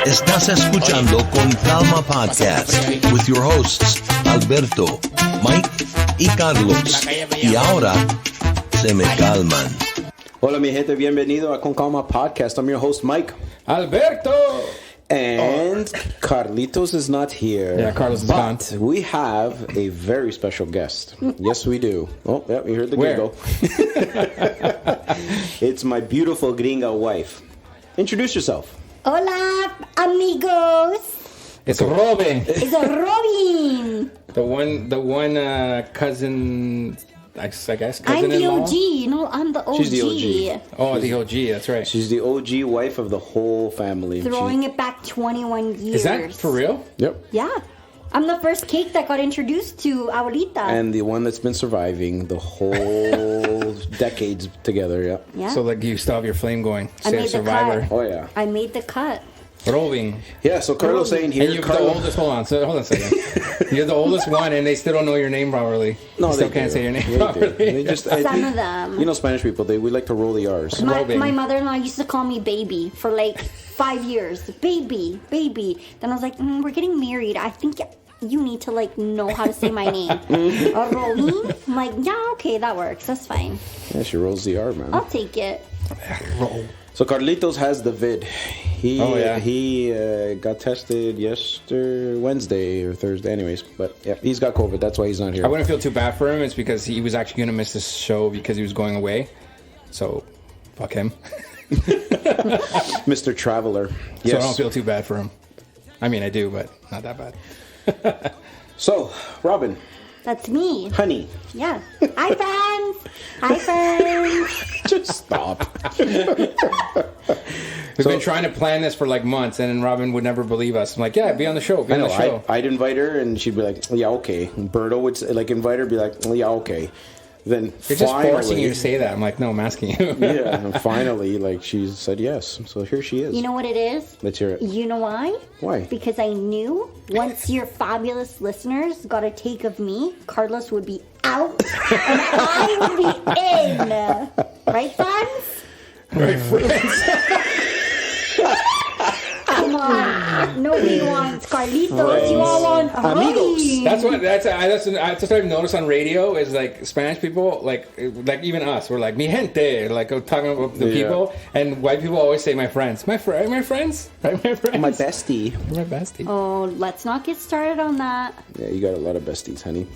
Estás escuchando Con Calma Podcast with your hosts Alberto, Mike y Carlos. Y ahora se me calman. Hola mi gente, bienvenido a Con Calma Podcast. I'm your host Mike. Alberto! And Carlitos is not here. Yeah, Carlos is gone. We have a very special guest. Yes, we do. Oh, yeah, we heard the Where? giggle. It's my beautiful gringa wife. Introduce yourself. Hola, amigos. It's Robyn. It's a Robyn. The one cousin, I guess, I'm the cousin-in-law? OG. No, I'm the OG. She's the OG. Oh, the OG, that's right. She's the OG wife of the whole family. Throwing it back 21 years. Is that for real? Yep. Yeah. I'm the first cake that got introduced to Abuelita. And the one that's been surviving the whole decades together, yeah. Yeah. So, like, you still have your flame going. I Say made the survivor. cut. Oh, yeah. I made the cut. Robyn. Yeah, so Carlos saying here. And you're the oldest, hold on a second. You're the oldest one, and they still don't know your name properly. No, You still they can't do. say your name They properly. do. They just, Some of them. You know, Spanish people, we like to roll the R's. Robyn. My mother-in-law used to call me baby for like 5 years. Baby. Then I was like, we're getting married. I think you need to like know how to say my name. Robyn? I'm like, yeah, okay, that works. That's fine. Yeah, she rolls the R, man. I'll take it. So Carlitos has the vid. He got tested Wednesday or Thursday, anyways. But yeah, he's got COVID. That's why he's not here. I wouldn't feel too bad for him. It's because he was actually going to miss this show because he was going away. So, fuck him. Mr. Traveler. Yes. So I don't feel too bad for him. I mean, I do, but not that bad. So, Robyn, That's me. honey, Yeah. Hi, friends. Hi, friends. just stop. We've been trying to plan this for like months, and then Robyn would never believe us. I'm like, yeah, be on the show. Be I on know. the show. I'd invite her, and she'd be like, "Yeah, okay." Berto would like invite her, be like, "Yeah, okay." Then You're just finally, forcing you to say that. I'm like, no, I'm asking you. yeah, and finally, like she said yes. So here she is. You know what it is? Let's hear it. You know why? Why? Because I knew once your fabulous listeners got a take of me, Carlos would be out and I would be in. Right, friends? Right, friends. Come on. Nobody wants Carlitos. Friends. You all want Amigos. Robyn. That's what I've noticed on radio is like Spanish people, like even us, we're like mi gente, like talking about the Yeah. people, and white people always say my friends, my friends, right, my friends, My bestie. my bestie. Oh, let's not get started on that. Yeah, you got a lot of besties, honey.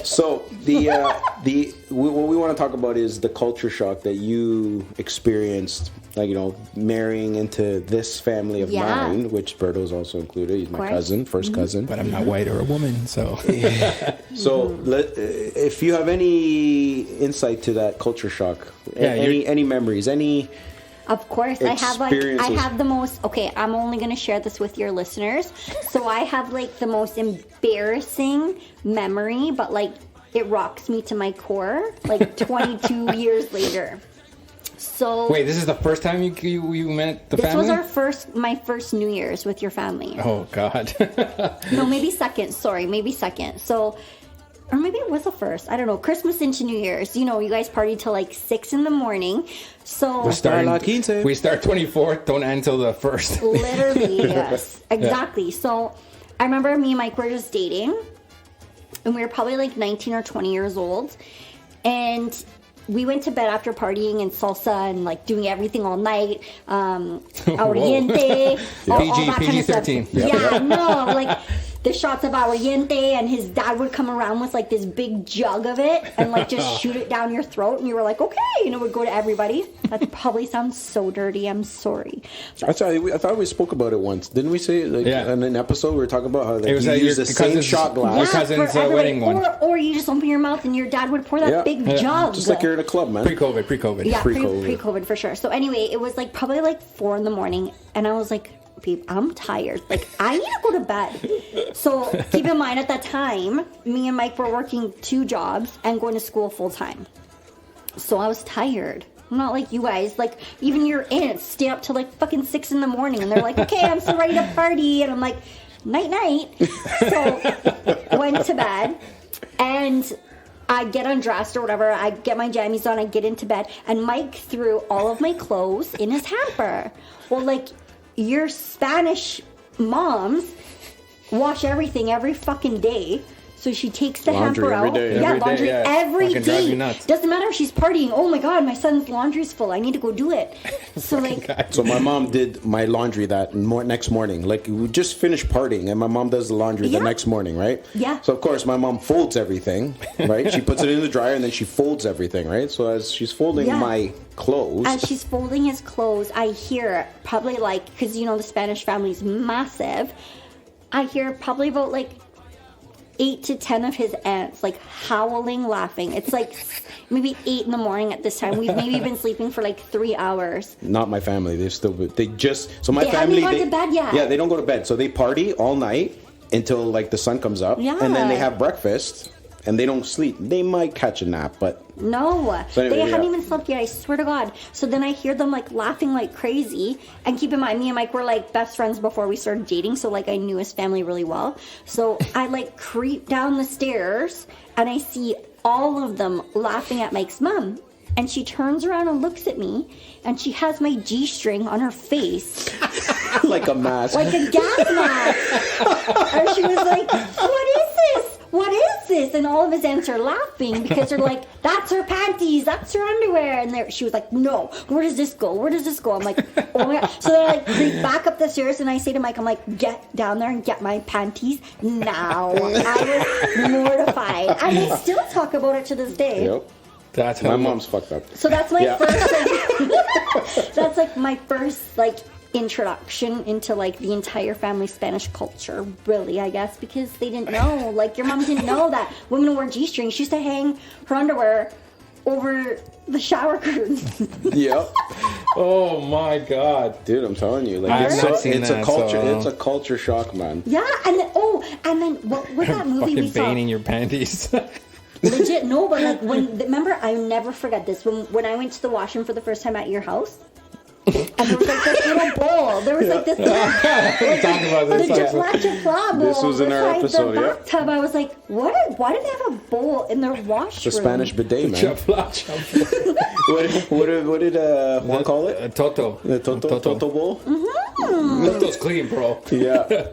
So what we want to talk about is the culture shock that you experienced, like marrying into this family of Yeah. mine, which Berto's also included. He's my course. cousin, first cousin. But I'm not white or a woman, so So if you have any insight to that culture shock, Yeah, any memories, any. Of course, I Experiences. have the most. Okay, I'm only gonna share this with your listeners. So I have like the most embarrassing memory, but like it rocks me to my core. Like 22 years later. So wait, this is the first time you met the this family? was my first New Year's with your family. Oh God. No, maybe second. Sorry, maybe second. So. Or maybe it was the first. I don't know. Christmas into New Year's. You know, you guys party till like 6 in. So we start 24th, don't end till the 1st. literally, yes. Exactly. So I remember me and Mike were just dating. And we were probably like 19 or 20 years old. And we went to bed after partying and salsa and like doing everything all night. Aguardiente. all that kind of stuff. PG-13. Yeah, no, like the shots of aguardiente, and his dad would come around with like this big jug of it and like just shoot it down your throat, and you were like, okay, and it would go to everybody. That probably sounds so dirty. I'm sorry. I thought we spoke about it once. Didn't we say in an episode we were talking about how like, It was you your use the same cousin's- shot glass? Your cousin's for everybody. wedding one. Or you just open your mouth and your dad would pour that big jug. Just like you're in a club, man. Pre-COVID. Yeah, Pre-COVID. pre-COVID for sure. So anyway, it was like probably like 4 a.m, and I was like, babe, I'm tired. Like, I need to go to bed. So keep in mind, at that time, me and Mike were working 2 jobs and going to school full time. So I was tired. I'm not like you guys. Like, even your aunts stay up till like fucking 6 a.m, and they're like, okay, I'm so ready to party. And I'm like, night. So went to bed, and I get undressed or whatever. I get my jammies on. I get into bed, and Mike threw all of my clothes in his hamper. Well, like, your Spanish moms wash everything every fucking day. So she takes the hamper out. Laundry every day. Doesn't matter if she's partying. Oh my god, my son's laundry's full. I need to go do it. So so my mom did my laundry that next morning. Like we just finished partying, and my mom does the laundry the next morning, right? Yeah. So of course my mom folds everything, right? She puts it in the dryer and then she folds everything, right? So as she's folding my clothes, as she's folding his clothes, I hear probably because the Spanish family's massive. I hear probably about 8 to 10 of his aunts howling, laughing. It's maybe 8 in the morning at this time. We've maybe been sleeping for 3 hours. Not my family. My family. Haven't gone to bed yet. Yeah, they don't go to bed. So they party all night until the sun comes up. Yeah. And then they have breakfast and they don't sleep. They might catch a nap, but no. So anyway, they hadn't even slept yet, I swear to God. So then I hear them laughing like crazy. And keep in mind, me and Mike were best friends before we started dating. So I knew his family really well. So I creep down the stairs and I see all of them laughing at Mike's mom. And she turns around and looks at me, and she has my G-string on her face. Like a mask. Like a gas mask. And she was like, what is this? What is this? And all of his aunts are laughing because they're like, that's her panties, that's her underwear. And she was like, no, where does this go? Where does this go? I'm like, oh my God. So they're creep back up the stairs, and I say to Mike, I'm like, get down there and get my panties now. I was mortified. And I still talk about it to this day. Yep. That's my mom's fucked up. So that's my first. That's my first introduction into the entire family Spanish culture. Really, I guess, because they didn't know. Your mom didn't know that women wore G-strings. She used to hang her underwear over the shower curtain. Yep. Oh my God, dude! I'm telling you, it's a culture. It's a culture shock, man. Yeah, and then what was that movie we saw? Bathing your panties. Legit, no, but remember, I'll never forget this. When I went to the washroom for the first time at your house, and there was this little bowl. There was this little, bowl. This was in our episode, the bathtub. I was like, why do they have a bowl in their washroom? The Spanish bidet, man. What did Juan call it? Toto. The Toto bowl? Mm-hmm. Toto's clean, bro. Yeah.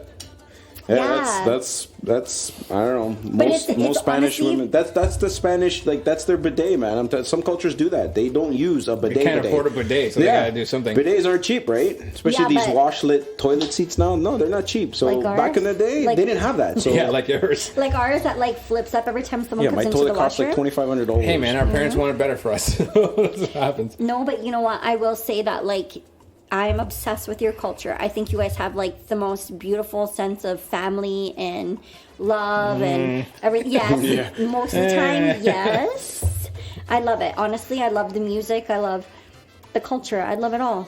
Yeah, that's I don't know. Most Spanish honestly, women. That's the Spanish, that's their bidet, man. Some cultures do that. They don't use a bidet. They can't afford a bidet, so they gotta do something. Bidets aren't cheap, right? Especially these washlet toilet seats now. No, they're not cheap. So back in the day, they didn't have that. So like yours. Like ours that flips up every time someone comes into the washroom. Yeah, my toilet costs $2,500. Hey man, our parents wanted better for us. That's what happens. No, but you know what? I will say that I'm obsessed with your culture. I think you guys have the most beautiful sense of family and love and everything. Yes, most of the time, yes. I love it. Honestly, I love the music. I love the culture. I love it all.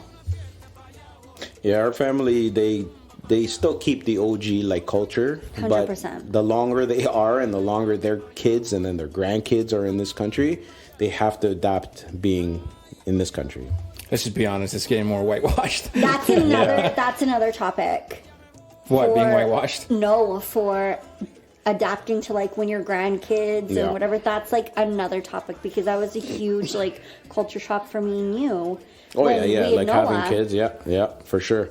Yeah, our family, they still keep the OG culture. 100%. But the longer they are and the longer their kids and then their grandkids are in this country, they have to adapt being in this country. Let's just be honest, it's getting more whitewashed. That's another topic. What, being whitewashed? No, for adapting to when your grandkids and whatever. That's another topic, because that was a huge culture shock for me and you. Oh yeah, having kids, yeah, for sure.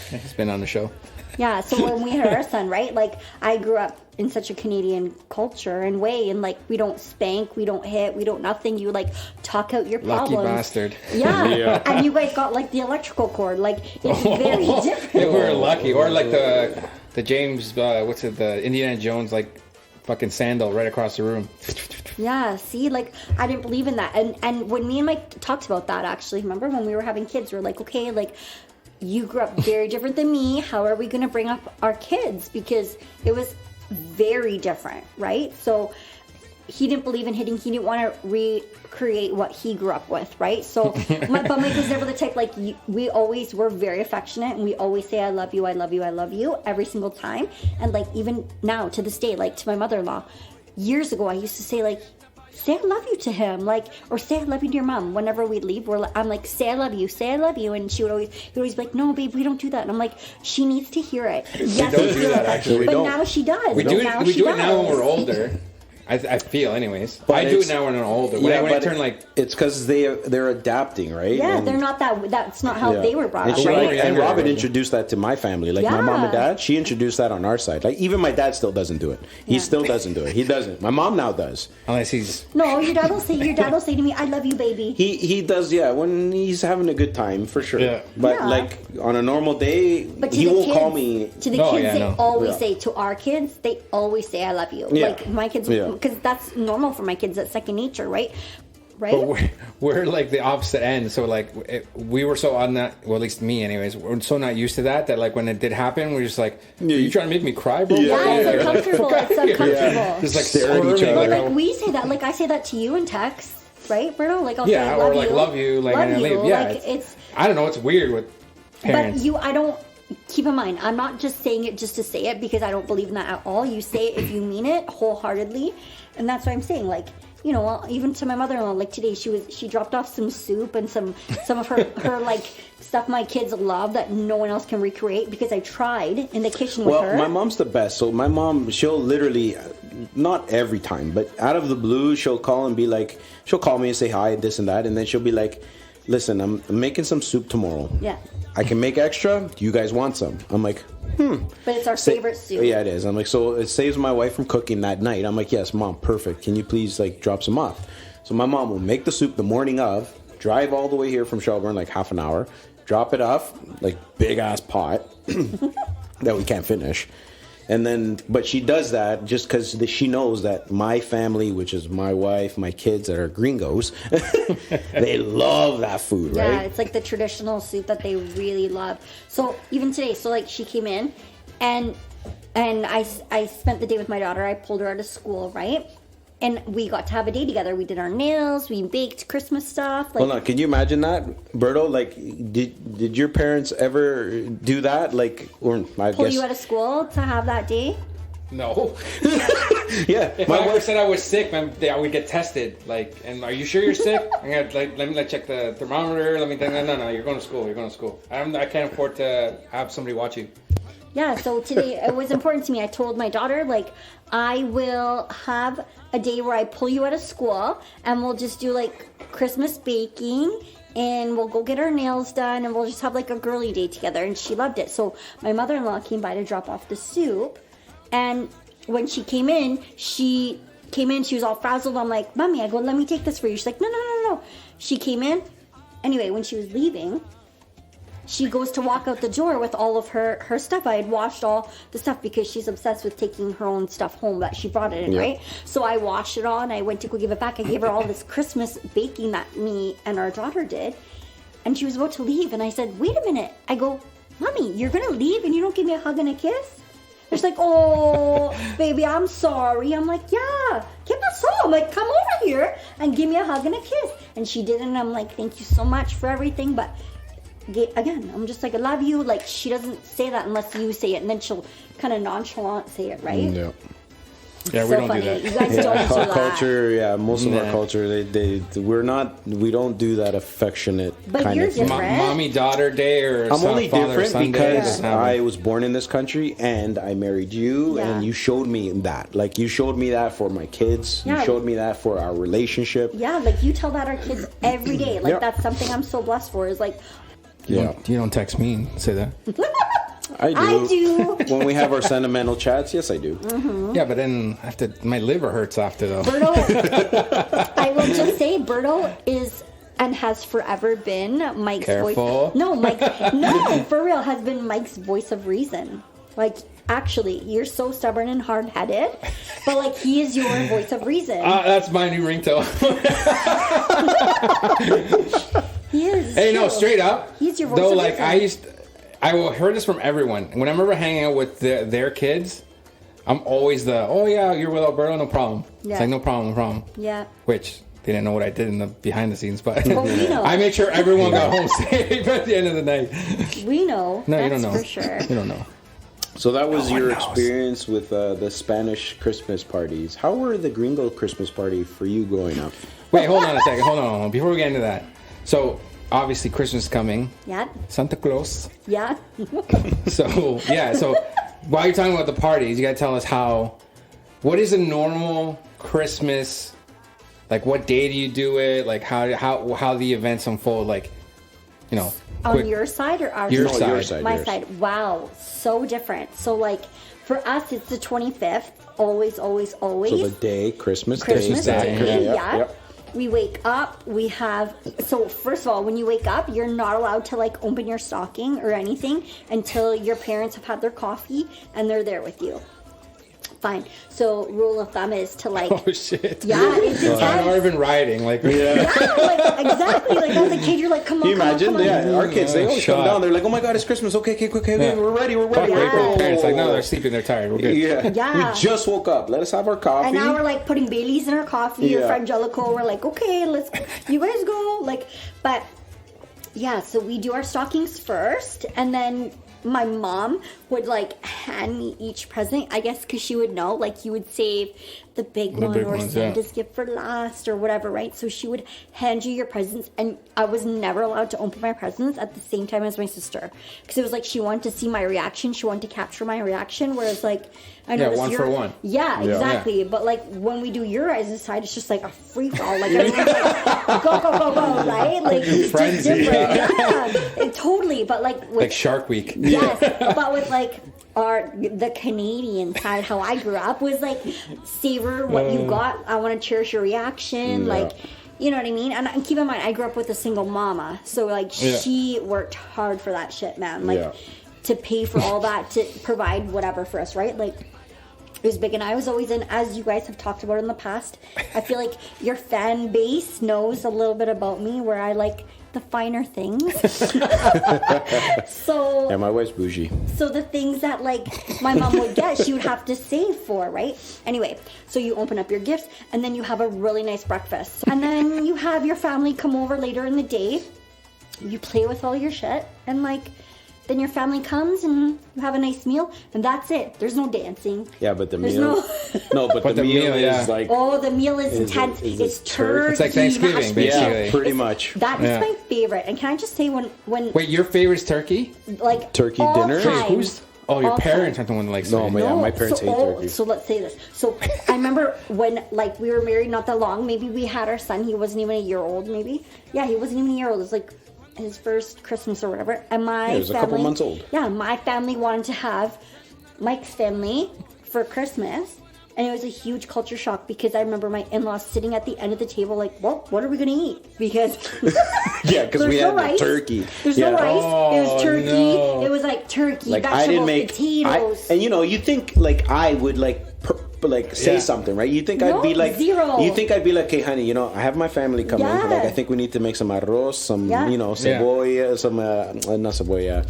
He's been on the show. Yeah, so when we had our son, right? I grew up in such a Canadian culture and way, and we don't spank, we don't hit, we don't nothing. You talk out your problems. Lucky bastard. Yeah. And you guys got the electrical cord. It's very different. Yeah, we were lucky, or the James, what's it? The Indiana Jones fucking sandal right across the room. Yeah, see, I didn't believe in that, and when me and Mike talked about that, actually, remember when we were having kids, we were okay, you grew up very different than me. How are we going to bring up our kids? Because it was very different, right? So he didn't believe in hitting. He didn't want to recreate what he grew up with, right? So, but Mike was never the type we always were very affectionate, and we always say, I love you, I love you, I love you every single time. And even now to this day, to my mother-in-law, years ago, I used to say say I love you to him, or say I love you to your mom. Whenever we'd leave, I'm say I love you, and he'd always be like, no, babe, we don't do that. And I'm like, she needs to hear it. Yes, we don't do that, actually. But now she does. We do it now when we're older. I feel, anyways. But I do it now when I'm older. When I turn like... It's because they're adapting, right? Yeah, and they're not that's not how they were brought up. And Robyn introduced that to my family. Like my mom and dad, she introduced that on our side. Like even my dad still doesn't do it. He still doesn't do it. He doesn't. My mom now does. Unless he's... No, your dad will say to me, I love you, baby. He does, when he's having a good time, for sure. Yeah. But like on a normal day, he won't call me. To the kids, they always say, to our kids, they always say, I love you. Yeah. Like my kids, because that's normal for my kids. That's second nature, right? But we're like the opposite end. So like we were so on that. Well, at least me, anyways. We're so not used to that like when it did happen, we're just like, are you trying to make me cry, bro? Yeah, it's uncomfortable. It's uncomfortable. Just like staring at each other. But like we say that. Like I say that to you in text, right, Berto? Like I'll say, I love you. Love you. Like love and I you. leave. Yeah, like, it's. I don't know. It's weird with parents. But I don't. Keep in mind, I'm not just saying it just to say it because I don't believe in that at all. You say it if you mean it wholeheartedly, and that's what I'm saying. Like, even to my mother-in-law, like today, she dropped off some soup and some of her like stuff my kids love that no one else can recreate because I tried in the kitchen with her. Well, my mom's the best. So my mom, she'll literally, not every time, but out of the blue, she'll call and be like, she'll call me and say hi, this and that, and then she'll be like, listen, I'm making some soup tomorrow. Yeah. I can make extra. Do you guys want some? I'm like, But it's our favorite soup. Yeah, it is. I'm like, so it saves my wife from cooking that night. I'm like, yes, Mom, perfect. Can you please like drop some off? So my mom will make the soup the morning of, drive all the way here from Shelburne, like half an hour, drop it off, like big ass pot that we can't finish. And then, but she does that just because she knows that my family, which is my wife, my kids that are gringos, they love that food, right? Yeah, it's like the traditional soup that they really love. So even today, like she came in and I spent the day with my daughter. I pulled her out of school, right? And we got to have a day together. We did our nails. We baked Christmas stuff. Like, hold on, can you imagine that, Berto? Like, did your parents ever do that? Like, or I pull guess you out of school to have that day? No. Yeah. If I ever said I was sick, I would get tested. like, and are you sure you're sick? I got let me check the thermometer. No, you're going to school. You're going to school. I can't afford to have somebody watch you. Yeah, so today it was important to me. I told my daughter, like, I will have a day where I pull you out of school and we'll just do like Christmas baking and we'll go get our nails done and we'll just have like a girly day together. And she loved it. So my mother-in-law came by to drop off the soup. And when she came in, she was all frazzled. I'm like, Mommy, I go, let me take this for you. She's like, no. She came in. Anyway, when she was leaving, she goes to walk out the door with all of her stuff. I had washed all the stuff because she's obsessed with taking her own stuff home that she brought it in, right? So I washed it all and I went to go give it back. I gave her all this Christmas baking that me and our daughter did. And she was about to leave. And I said, wait a minute. I go, Mommy, you're going to leave and you don't give me a hug and a kiss? And she's like, oh, baby, I'm sorry. I'm like, yeah, ¿qué pasó? I'm like, come over here and give me a hug and a kiss. And she did. And I'm like, thank you so much for everything. But again, I'm just like, I love you. Like, she doesn't say that unless you say it, and then she'll kind of nonchalant say it, right? Yeah. Yeah, we So don't funny. do that. You guys don't do Our that. culture, most of our culture, we don't do that affectionate But kind you're of thing. different. Mommy-daughter day or I'm only different Sunday because or I was born in this country and I married you, Yeah. and you showed me that. Like, you showed me that for my kids. Yeah. You showed me that for our relationship. Yeah, like you tell that our kids every day. Like, that's something I'm so blessed for, is like, You don't text me and say that. I do. When we have our sentimental chats, yes, I do. Mm-hmm. Yeah, but then my liver hurts after though. Berto, I will just say, Berto is and has forever been Mike's Careful. voice. No, for real, has been Mike's voice of reason. Like, actually, you're so stubborn and hard-headed, but like, he is your voice of reason. That's my new ringtone. He is. Hey, no, too. straight up. He's your voice though, of like reason. I heard this from everyone. When I remember hanging out with their kids, I'm always oh yeah, you're with Alberto, no problem. Yeah. It's like no problem. Yeah. Which they didn't know what I did in the behind the scenes, but Well, we know. I made sure everyone got home safe at the end of the night. We know. No, that's you don't know for sure. You don't know. So that was No one your knows. experience with the Spanish Christmas parties. How were the gringo Christmas party for you growing up? Wait, hold on a second. Hold on. Before we get into that, so obviously Christmas is coming. Yeah. Santa Claus. Yeah. So yeah. So while you're talking about the parties, you gotta tell us what is a normal Christmas, like what day do you do it? Like how the events unfold? Like, you know, on your side or our your side? side. Your side. My yours. side. Wow, so different. So like for us, it's the 25th. Always. So the day, Christmas Christmas Day. Day, Yep, yeah. yep. We wake up, so first of all, when you wake up, you're not allowed to like open your stocking or anything until your parents have had their coffee and they're there with you. Fine. So rule of thumb is to like, Oh shit! yeah, it's I've intense. already been riding. Like, Yeah, like exactly. Like as a kid, you're like, come on, Can you imagine? come on. Yeah, our kids, they always come Shot. down. They're like, "Oh my God, it's Christmas! Okay, quick, Yeah. we're ready. Fuck, wait for Yeah. the parents. Like, no, they're sleeping. They're tired. We're good. Yeah. We just woke up. Let us have our coffee. And now we're like putting Baileys in our coffee or Yeah. Frangelico. We're like, okay, you guys go. Like, but yeah, so we do our stockings first, and then my mom would like hand me each present, I guess, because she would know, like, you would save the big one big or ones, yeah. Santa's gift for last or whatever, right? So she would hand you your presents, and I was never allowed to open my presents at the same time as my sister, because it was like she wanted to see my reaction, she wanted to capture my reaction, whereas like I know one for one. Yeah, exactly. Yeah. But like when we do your guys' side, it's just like a free for all. Like everyone's like, go, right? Like it's just Frenzy. different. Yeah, totally. But like with Like Shark Week. yes, but with like the Canadian side, how I grew up was like savor what you got. I want to cherish your reaction, Yeah. like. You know what I mean? And keep in mind, I grew up with a single mama, so like she worked hard for that shit, man. Like to pay for all that, to provide whatever for us, right? Like it was big, and I was always in, as you guys have talked about in the past, I feel like your fan base knows a little bit about me, where I like the finer things. So Yeah, my wife's bougie. so the things that like my mom would get, she would have to save for, right? Anyway, so you open up your gifts, and then you have a really nice breakfast, and then you have your family come over later in the day. You play with all your shit, and like then your family comes and you have a nice meal, and that's it. There's no dancing. Yeah, but the There's meal. No, but the meal is like. Oh, the meal is intense. is It's it turkey. It's like Thanksgiving, mashed basically. Yeah, pretty much. That is Yeah. my favorite. And can I just say when Wait, your favorite's turkey? like Turkey all dinner? Wait, time, Who's? Oh, your all parents time. aren't the one that likes No, it. my parents hate turkey. So let's say this. So I remember when like we were married not that long. Maybe we had our son. He wasn't even a year old. Maybe he wasn't even a year old. It was like his first Christmas or whatever. And my he was a family, couple months old. Yeah, my family wanted to have Mike's family for Christmas. And it was a huge culture shock, because I remember my in-laws sitting at the end of the table like, well, what are we going to eat? Because Yeah, because we there's had no the rice. turkey. There's Yeah. no rice. it was Oh, turkey. no. It was like turkey, Like vegetables, I didn't make. potatoes. And you know, you think like I would like say Yeah. something, right? You think No, I'd be like zero. You think I'd be like, hey, honey, you know, I have my family coming. Yeah. Like I think we need to make some arroz, some Yeah. you know, cebolla, some not cebolla.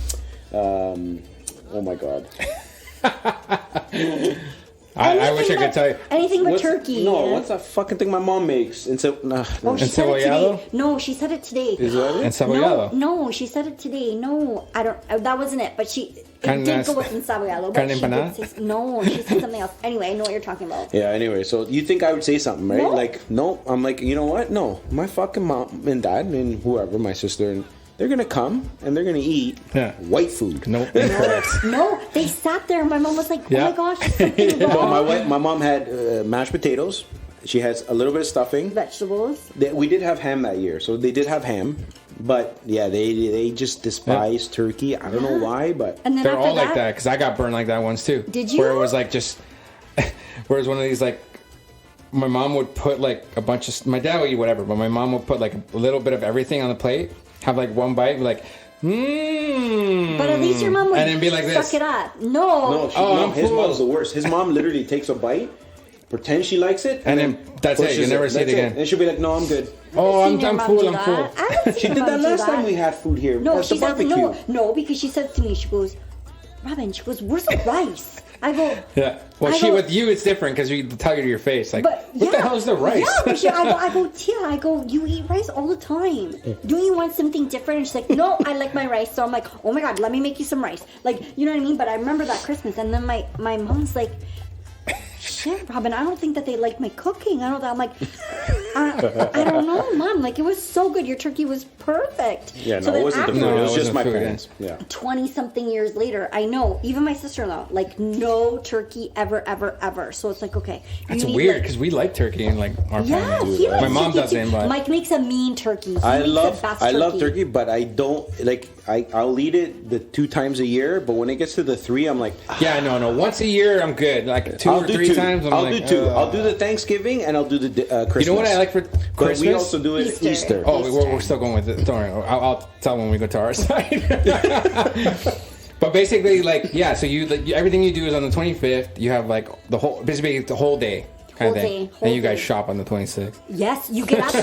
Oh my god. I wish I could tell you. Anything but What's- turkey. No, what's that fucking thing my mom makes? And so, Oh, she said it Encebollado? today. No, she said it today. Is that it? Encebollado. No, she said it today. No, I don't. That wasn't it. But she Carne did go as- with encebollado. carne But she empanada? did say, no, she said something else. Anyway, I know what you're talking about. Yeah, anyway, so you think I would say something, right? No. Like, no, I'm like, you know what? No, my fucking mom and dad and whoever, my sister, and they're gonna come and they're gonna eat white food. Nope, incorrect. No, they sat there. My mom was like, "Oh Yeah. my gosh, there's something No, wrong." my mom had mashed potatoes. She has a little bit of stuffing. Vegetables. We did have ham that year, so they did have ham. But yeah, they just despise turkey. I don't know why, but And then They're after all like that, because I got burned like that once too. Did you? Where it was like just, where it was one of these like, my mom would put like a bunch of, my dad would eat whatever, but my mom would put like a little bit of everything on the plate, have like one bite, be like, But at least your mom would and then be like suck this. it up. No. no, I'm his full. mom's the worst. His mom literally takes a bite, pretends she likes it, And then that's it. pushes You never see it That's again. And she'll be like, "No, I'm good." Oh, I've I'm seen your mom full. do I'm that. full. I haven't She seen did your that mom do last time we had food here. No, at she the said barbecue. no, because she said to me, she goes, Robyn, she goes, "Where's the rice?" I go, Yeah. Well, I she go- with you, it's different because you tell you to your face, like, But what the hell is the rice? Yeah, but I go, Tia, I go, you eat rice all the time. Don't you want something different? And she's like, no, I like my rice. So I'm like, oh my God, let me make you some rice. Like, you know what I mean? But I remember that Christmas. And then my mom's like, shit, Robyn, I don't think that they like my cooking. I don't. I'm like, I don't know, Mom. Like, it was so good. Your turkey was perfect. Yeah, So no, then it wasn't the food. afterwards, It was just wasn't my food, parents. Yeah. 20-something years later, I know, even my sister-in-law, like, no turkey ever. So it's like, okay. That's you need, weird like- because we like turkey and like our Yeah, family. he likes My mom turkey doesn't, too. but Mike makes a mean turkey. I He makes the best love turkey, but I don't like. I'll eat it the 2 times a year, but when it gets to the 3, I'm like, yeah, no. Once a year, I'm good. Like 2 or 3 times, I'm I'll like, do 2. I'll do the Thanksgiving and I'll do the Christmas. You know what I like for But Christmas? we also do it Easter. Easter. Oh, we're still going with it. Don't worry. I'll tell when we go to our side. But basically, like, yeah. So everything you do is on the 25th. You have like the whole day. Kind of thing. Whole And you guys day. shop on the 26th. Yes, you get up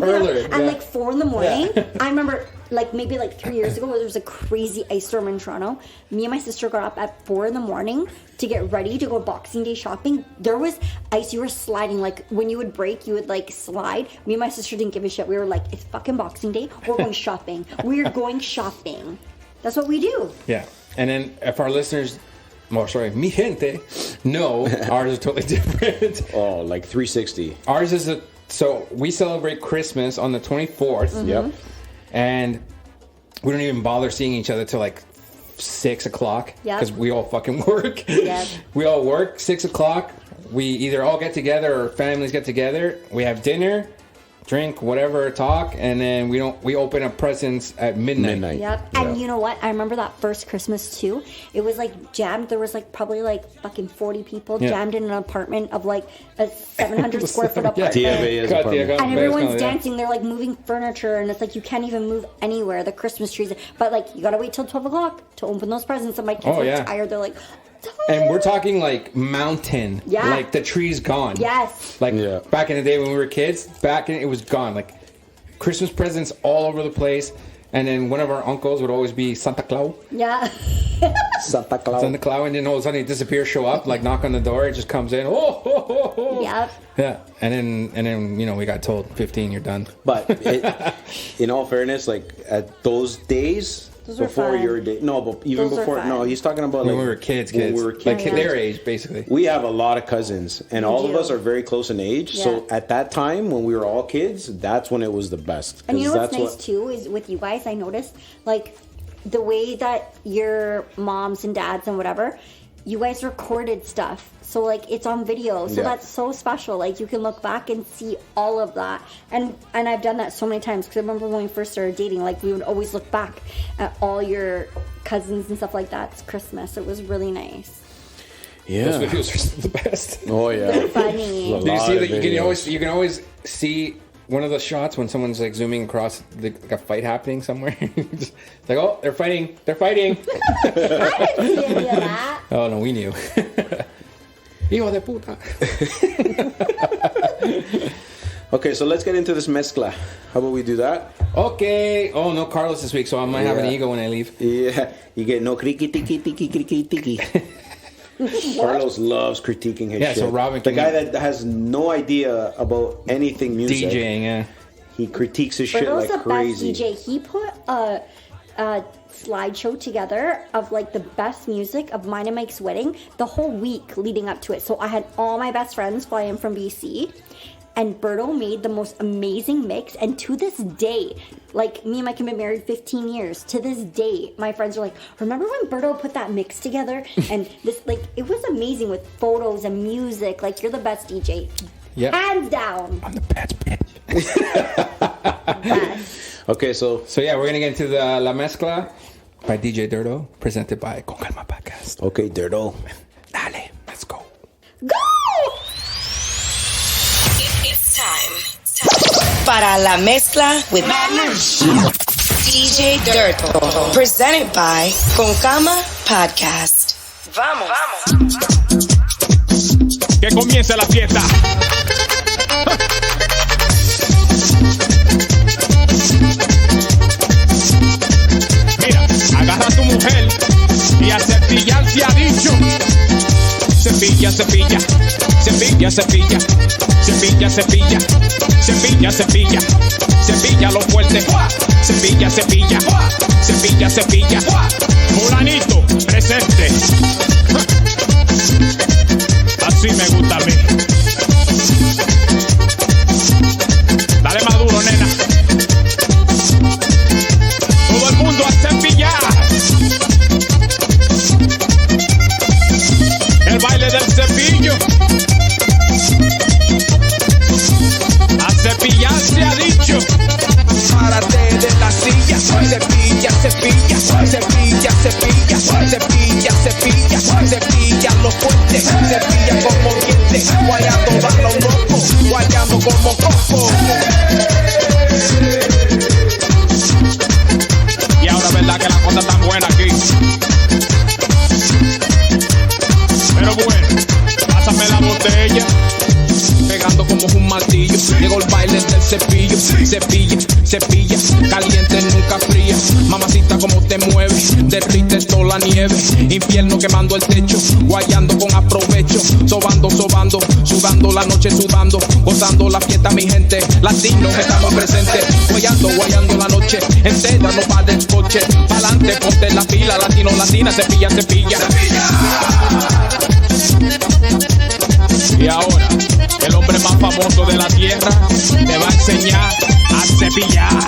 Earlier, at yeah. like 4 in the morning. I remember like maybe like 3 years ago where there was a crazy ice storm in Toronto. Me and my sister got up at 4 in the morning to get ready to go Boxing Day shopping. There was ice. You were sliding. Like when you would break, you would like slide. Me and my sister didn't give a shit. We were like, it's fucking Boxing Day. We're going shopping. We're going shopping. That's what we do. Yeah. And then if our listeners, mi gente, no, ours is totally different. Oh, like 360. Ours is so we celebrate Christmas on the 24th. Yep. And we don't even bother seeing each other till like 6 o'clock. Yep. Because we all fucking work. Yep. We all work 6 o'clock. We either all get together or families get together. We have dinner, drink, whatever, talk, and then we open up presents at midnight. Yep. And you know what? I remember that first Christmas too. It was like jammed. There was like probably like fucking 40 people jammed in an apartment of like a 700 square foot apartment. TFA is apartment. And everyone's dancing. They're like moving furniture, and it's like you can't even move anywhere. The Christmas trees, but like you gotta wait till 12 o'clock to open those presents. And my kids are tired. They're like, and we're talking like mountain. Yeah. Like the tree's gone. yes. Like back in the day when we were kids, it was gone. Like Christmas presents all over the place. And then one of our uncles would always be Santa Claus. Yeah. Santa Claus. Santa Claus, and then all of a sudden he disappears, show up, like knock on the door, it just comes in. Oh, ho, ho, ho. Yep. Yeah. And then you know, we got told 15, you're done. But in all fairness, like at those days Those were before fun. your day, no, but even Those are before, fun. no, he's talking about When like we were kids. When we were kids. Like their age, basically. We have a lot of cousins, and all of do. us are very close in age. So Yeah. at that time, when we were all kids, that's when it was the best. And you know 'cause what's that's nice too is with you guys, I noticed like the way that your moms and dads and whatever, you guys recorded stuff. So like it's on video. So Yeah. that's so special. Like you can look back and see all of that. And I've done that so many times because I remember when we first started dating, like we would always look back at all your cousins and stuff like that. It's Christmas. It was really nice. Those Yeah. videos are the best. Oh yeah. Funny. Do you lot see of that? videos. You can always see one of the shots when someone's like zooming across like a fight happening somewhere. It's like, oh, they're fighting. They're fighting. I didn't see any of that. Oh no, we knew. Hijo de puta. Okay, so let's get into this Mescla. How about we do that? Okay. Oh no, Carlos this week, so I might have an Yeah. ego when I leave. Yeah, you get no criki tiki tiki criki tiki. Carlos loves critiquing his Yeah, shit. so Robyn the can- guy that has no idea about anything music, DJing, yeah. he critiques his shit Berto's like the crazy. best DJ. He put a slideshow together of like the best music of mine and Mike's wedding the whole week leading up to it. So I had all my best friends fly in from BC, and Berto made the most amazing mix. And to this day, like me and Mike have been married 15 years. To this day, my friends are like, remember when Berto put that mix together? And this, like, it was amazing with photos and music. Like, you're the best DJ. Yep. Hands down. I'm the best bitch. Best. Okay, so So yeah, we're gonna get into the La Mescla by DJDIRTO, presented by Con Calma Podcast. okay, Dirto. Dale, let's go. Go! It's time para la mezcla with DJ DIRTO, presented by Con Calma Podcast. Vamos. Que comience la fiesta. Mira, agarra a tu mujer y a cepillar se ha dicho. Cepilla, cepilla, cepilla, cepilla, cepilla, cepilla, cepilla, cepilla, cepilla lo fuerte. Cepilla, cepilla, cepilla, cepilla. Fulanito, presente. Así. como coco. Y ahora verdad que la cosa está buena aquí. Pero bueno, pásame la botella. Pegando como un martillo. Llegó el baile del cepillo. Cepilla, cepilla, caliente, nunca fría. Mamacita, como te mueves, derrites toda la nieve. Infierno quemando el techo, guayando con aprovecho. Sobando, sobando, sudando la noche, sudando. Gozando la fiesta, mi gente. Latinos estamos presentes. Guayando, guayando la noche entera, no va del coche. Pa'lante, ponte la pila. Latino, latina, cepilla, cepilla. Y ahora, el hombre más famoso de la tierra te va a enseñar a cepillar.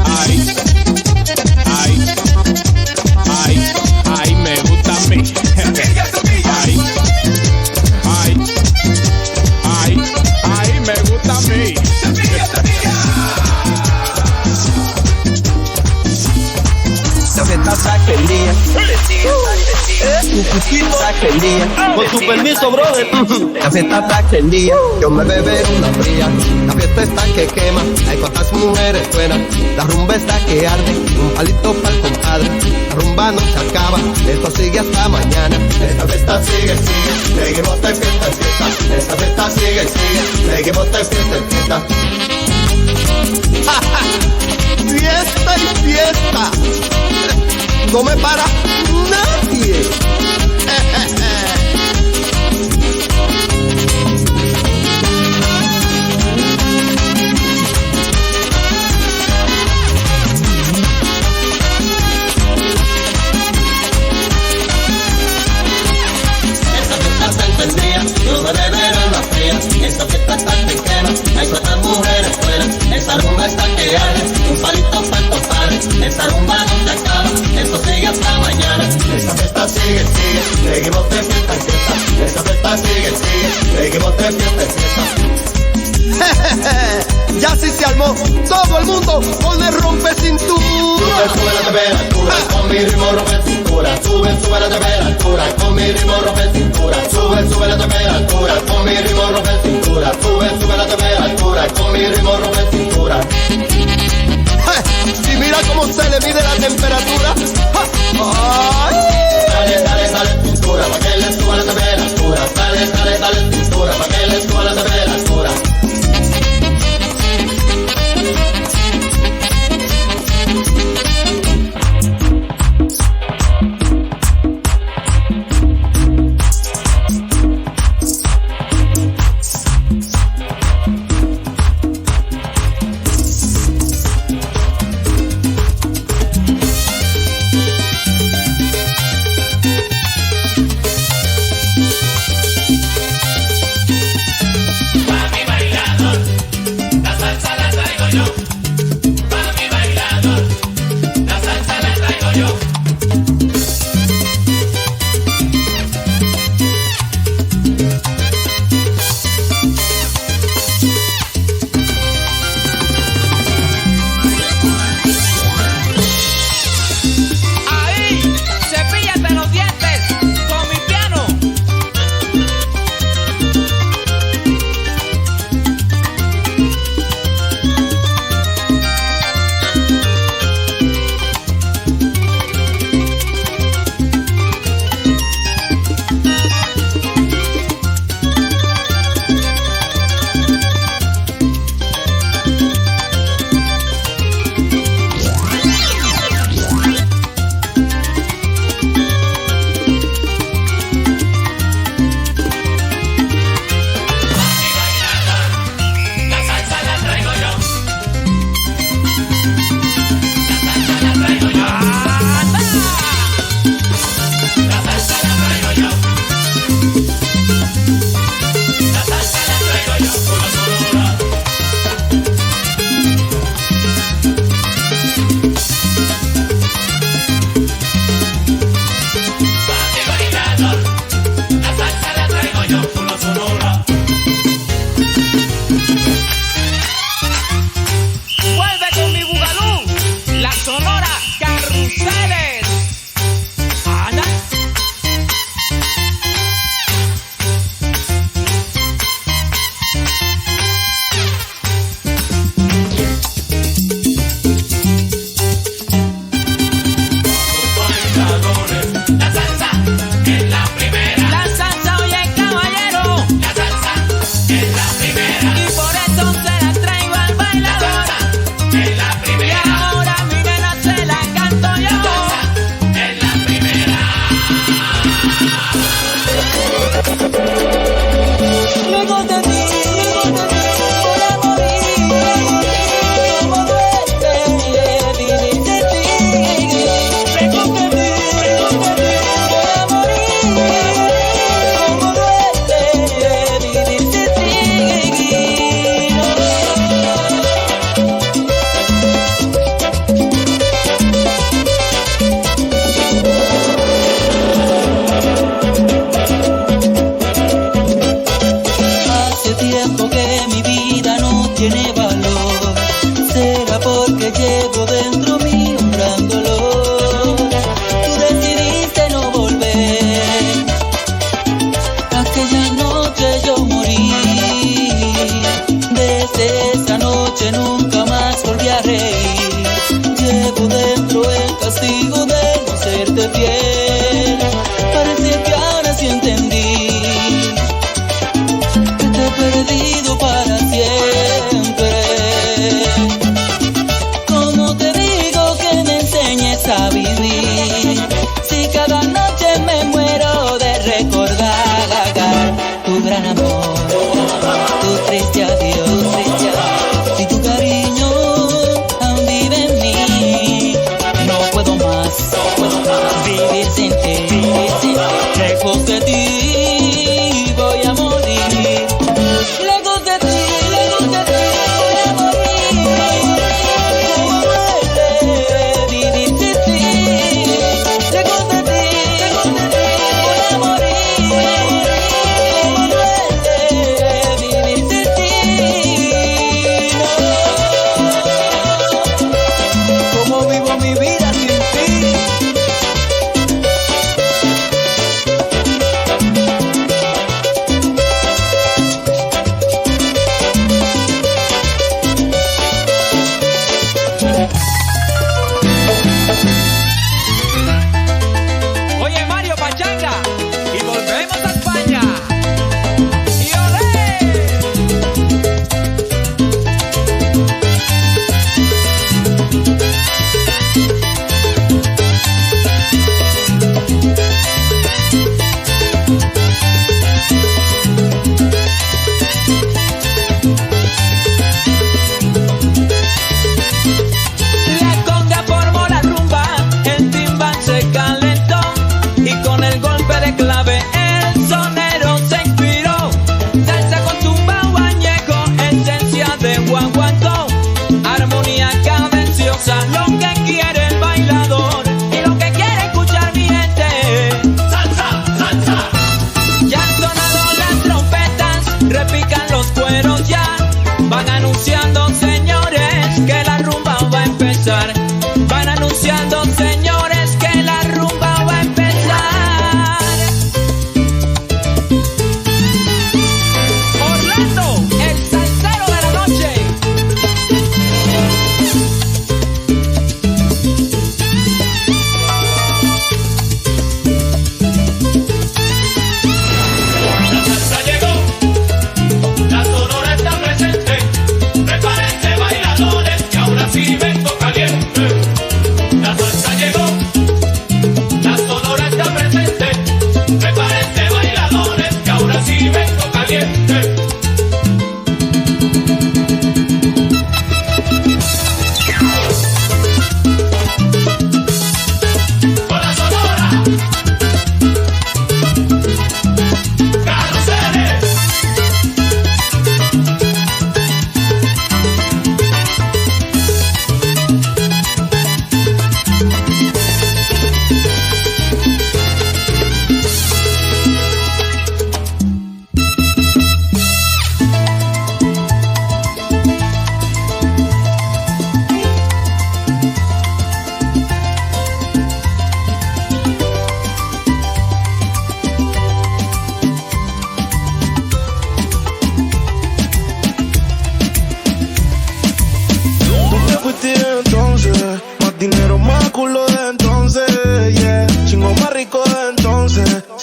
Ay, ay, ay, ay, me gusta a mí. Ay, ay, ay, ay, me gusta a mí. La fiesta saca el día. Tu cuchillo saca el día. Con tu permiso, brother. La fiesta saca el día. Yo me beberé una fría. La fiesta está que quema. Hay cuantas mujeres buenas. La rumba está que arde. Un palito para el compadre. La rumba no se acaba. Esto sigue hasta mañana. Esta fiesta sigue, sigue. Seguimos de fiesta en fiesta. Esta fiesta sigue, sigue. Seguimos de fiesta en fiesta. Fiesta y fiesta. No me para nadie. Yo me beberé una fría. Esta fiesta está que quema. Hay cuantas mujeres fuera. Esta rumba está que arde. Un palito para el compadre. Esta rumba no se acaba. Esto sigue hasta mañana. Esta fiesta sigue, sigue. Seguimos de fiesta en fiesta. Esta fiesta sigue, sigue. Seguimos de fiesta en fiesta. Ya sí se armó. Todo el mundo con el rompe cintura. Sube la temperatura. Con mi ritmo rompe cintura. Sube la temperatura. Con mi ritmo rompe cintura. Sube la temperatura. Con mi ritmo rompe cintura. Sube la temperatura. Con mi ritmo rompe cintura. Y mira cómo se le mide la temperatura. Dale, dale, dale cintura. Pa' que le suba la temperatura. Dale, dale, dale cintura. Pa' que le suba la temperatura.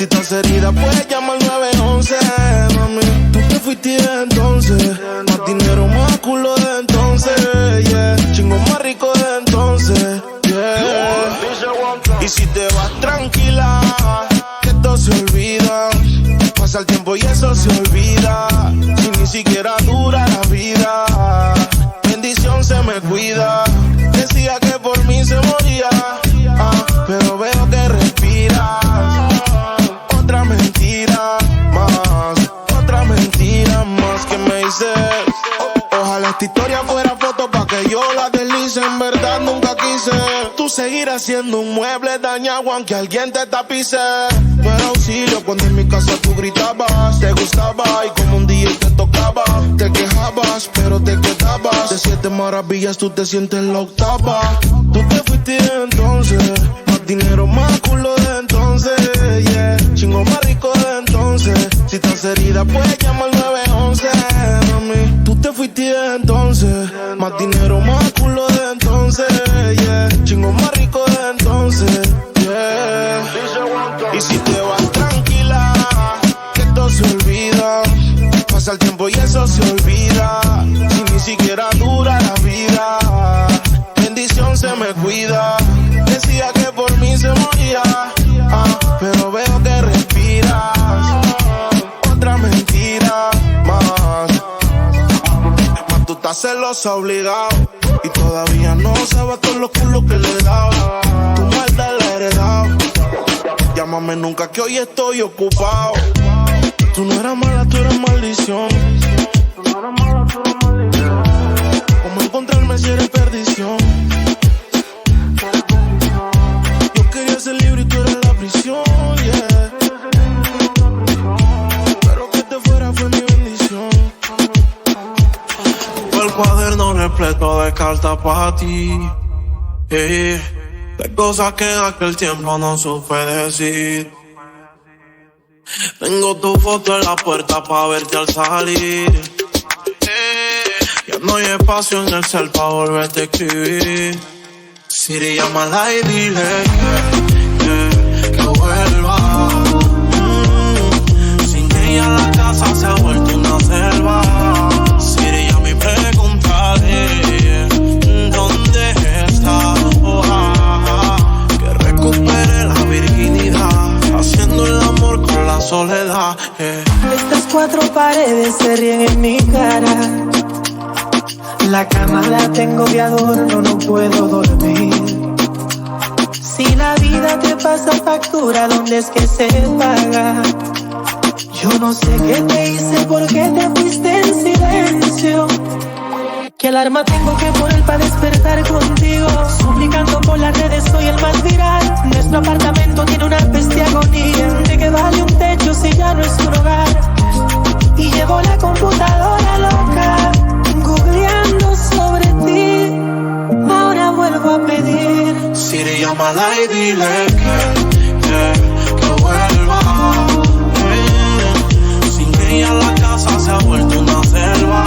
estás herida, puedes llamar al 911, mami. Tú te fuiste de entonces, más dinero, más culo de entonces, yeah. Chingo más rico de entonces, yeah. Y si te vas tranquila, que esto se olvida. Pasa el tiempo y eso se olvida. Si ni siquiera dura la vida, bendición se me cuida. Decía que por mí se moría, pero veo que respiras. Otra mentira más que me dices. Ojalá esta historia fuera foto pa' que yo la deslice. En verdad nunca quise tú seguir haciendo un mueble dañado aunque alguien te tapice. No era auxilio cuando en mi casa tú gritabas. Te gustaba y como un día te tocaba. Te quejabas pero te quedabas. De 7 maravillas tú te sientes la octava. Tú te fuiste entonces, más dinero, más culo de entonces, yeah. Chingo más rico de entonces. Si estás herida puedes llamar al 911, mami. Tú te fuiste entonces, más dinero, más culo de entonces, yeah. Chingo más rico de entonces, yeah. Y si te vas tranquila, que esto se olvida. Pasa el tiempo y eso se olvida. Si ni siquiera dura la vida, bendición se me cuida. Decía que por mí se moría, pero veo que respiras. Otra mentira más tú estás celosa obligado. Y todavía no sabes todos los culos que le he dado. Tu maldad la he heredado. Llámame nunca que hoy estoy ocupado. Tú no eras mala, tú eras maldición. ¿Cómo encontrarme si eres perdición? Yo quería ser libre y tú eres la prisión, yeah. Pero que te fuera fue mi bendición. Fue el cuaderno repleto de cartas para ti, de cosas que en aquel tiempo no supe decir. Tengo tu foto en la puerta pa' verte al salir. Ya no hay espacio en el cel pa' volverte a escribir. Siri, llámala y dile que vuelva. Sin ella la casa se ha vuelto una selva. Siri, llama y pregúntale dónde está. Que recupere la virginidad, haciendo el amor con la soledad. Estas 4 paredes se ríen en mi cara. La cama la tengo de adorno, no puedo dormir. Si la vida te pasa factura, ¿dónde es que se paga? Yo no sé qué te hice, por qué te fuiste en silencio. ¿Qué alarma tengo que poner para despertar contigo? Suplicando por las redes, soy el más viral. Nuestro apartamento tiene una peste agonía. ¿De qué vale un techo si ya no es un hogar? Y llevo la computadora loca, googleando sobre ti. Ahora vuelvo a pedir. Siri, llámala y dile que vuelva. Sin ella la casa se ha vuelto una selva.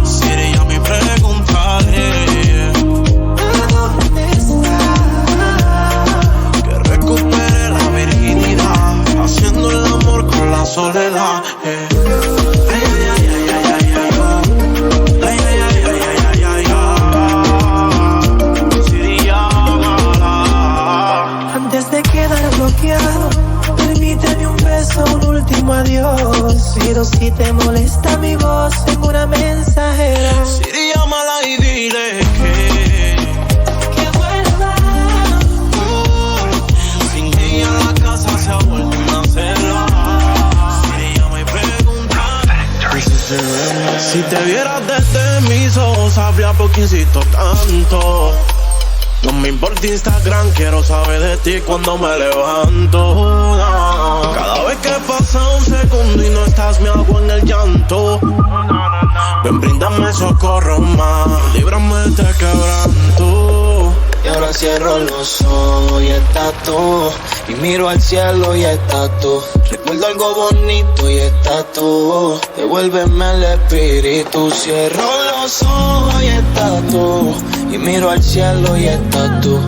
Siri, llama y pregúntale ¿dónde está? Que recupere la virginidad, haciendo el amor con la soledad. Antes de quedar bloqueado, permíteme un beso, un último adiós. Pero si te molesta mi voz en una mensajera, Siri, llámala y dile que vuelva. Sin ella la casa se ha vuelto una selva. Siri, llama y pregunta. Si te vieras desde mis ojos, sabría por qué insisto tanto. No me importa Instagram, quiero saber de ti cuando me levanto. Cada vez que pasa un segundo y no estás, me hago en el llanto. Ven, bríndame socorro más, líbrame de este quebranto. Y ahora cierro los ojos y estás tú. Y miro al cielo y estás tú. Recuerdo algo bonito y estás tú. Devuélveme el espíritu. Cierro los ojos y estás tú. Y miro al cielo y estás tú.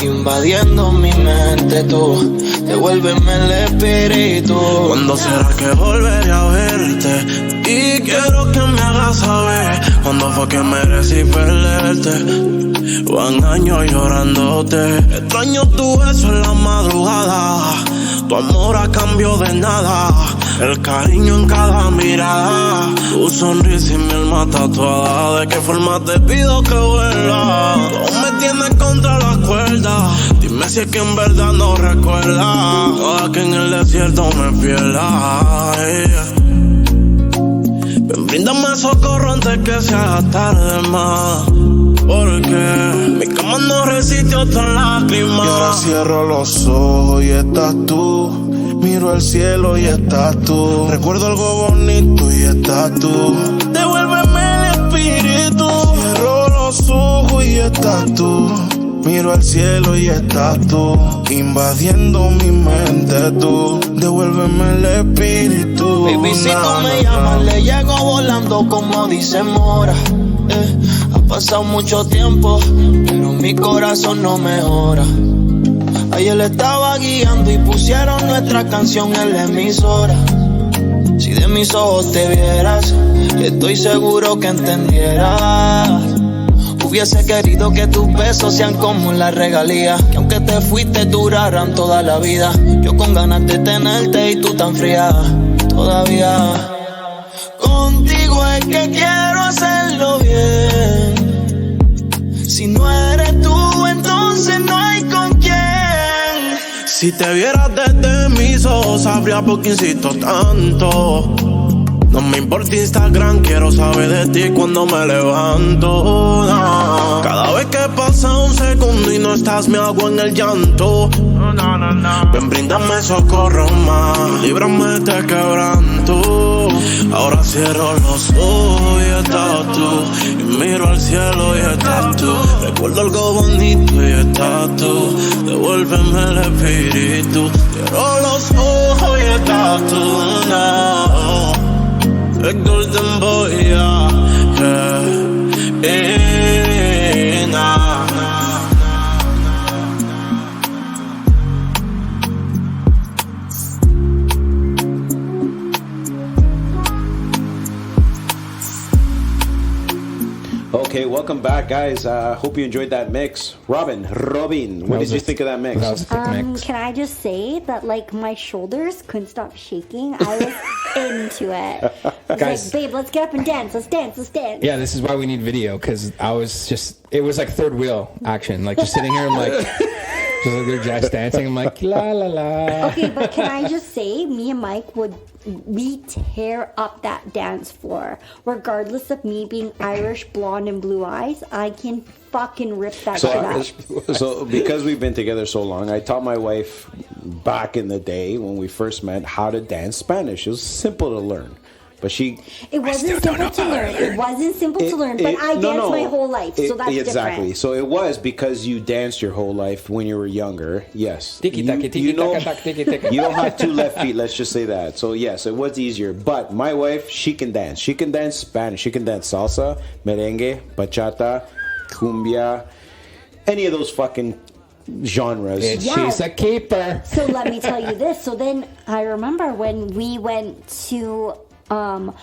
Invadiendo mi mente tú. devuélveme el espíritu. ¿Cuándo será que volveré a verte? Y quiero que me hagas saber cuándo fue que merecí perderte. Van años llorándote. Extraño tu beso en la madrugada, tu amor a cambio de nada, el cariño en cada mirada, tu sonrisa y mi alma tatuada. ¿De qué forma te pido que vuelva? Tú me tienes contra la cuerda. Dime si es que en verdad no recuerdas. Ojalá que en el desierto me pierda. Ven, bríndame socorro antes que se haga tarde más, porque mi cama no resiste otra lágrima. Y ahora cierro los ojos y estás tú. Miro al cielo y estás tú. Recuerdo algo bonito y estás tú. Devuélveme el espíritu. Cierro los ojos y estás tú. Miro al cielo y estás tú. Invadiendo mi mente tú. Devuélveme el espíritu. Baby, si tú me llamas, le llego volando como dice Mora. Ha pasado mucho tiempo, pero mi corazón no mejora. Ayer le estaba guiando y pusieron nuestra canción en la emisora. Si de mis ojos te vieras, estoy seguro que entendieras. Hubiese querido que tus besos sean como la regalía, que aunque te fuiste duraran toda la vida. Yo con ganas de tenerte y tú tan fría todavía. Contigo es que quiero hacerlo bien. Si no eres tú, entonces no hay con quién. Si te vieras desde mis ojos, sabría por qué insisto tanto. No me importa Instagram, quiero saber de ti cuando me levanto. No. Cada vez que pasa un segundo y no estás, me hago en el llanto. Ven, bríndame socorro más, líbrame de este quebranto. Ahora cierro los ojos y estás tú. Y miro al cielo y estás tú. Recuerdo algo bonito y estás tú. Devuélveme el espíritu. Cierro los ojos y estás tú. No. El golden boy, yeah. Nah. Okay, welcome back, guys. Hope you enjoyed that mix. Robyn, what did you think of that mix? That was a thick mix. Can I just say that, like, my shoulders couldn't stop shaking. I was into it. I was like, babe, let's get up and dance. Let's dance. Yeah, this is why we need video, because I was just, it was like third wheel action. Like, just sitting here, I'm like, just like they're jazz dancing. I'm like, la la la. Okay, but can I just say, me and Mike we tear up that dance floor. Regardless of me being Irish, blonde, and blue eyes, I can fucking rip that shit up. So because we've been together so long, I taught my wife back in the day when we first met how to dance Spanish. It was simple to learn. But it wasn't simple to learn. It wasn't simple to learn, but I danced my whole life, so that's exactly. different. So it was because you danced your whole life when you were younger. Yes. You don't have two left feet, let's just say that. So yes, it was easier. But my wife, she can dance. She can dance Spanish. She can dance salsa, merengue, bachata, cumbia, any of those fucking genres. She's a keeper. So let me tell you this. So then I remember when we went to a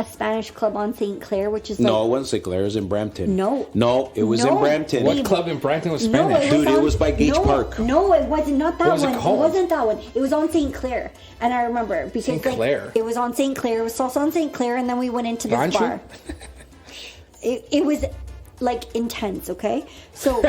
Spanish club on St. Clair, which is like... No, it wasn't St. Clair. It was in Brampton. No, it was in Brampton. What club in Brampton was Spanish? It was by Gage Park. No, it wasn't. Not that what was one. It called? Wasn't that one. It was on St. Clair. And I remember because St. Clair. It was on St. Clair. It was also on St. Clair, and then we went into this bar. It was like intense, okay? So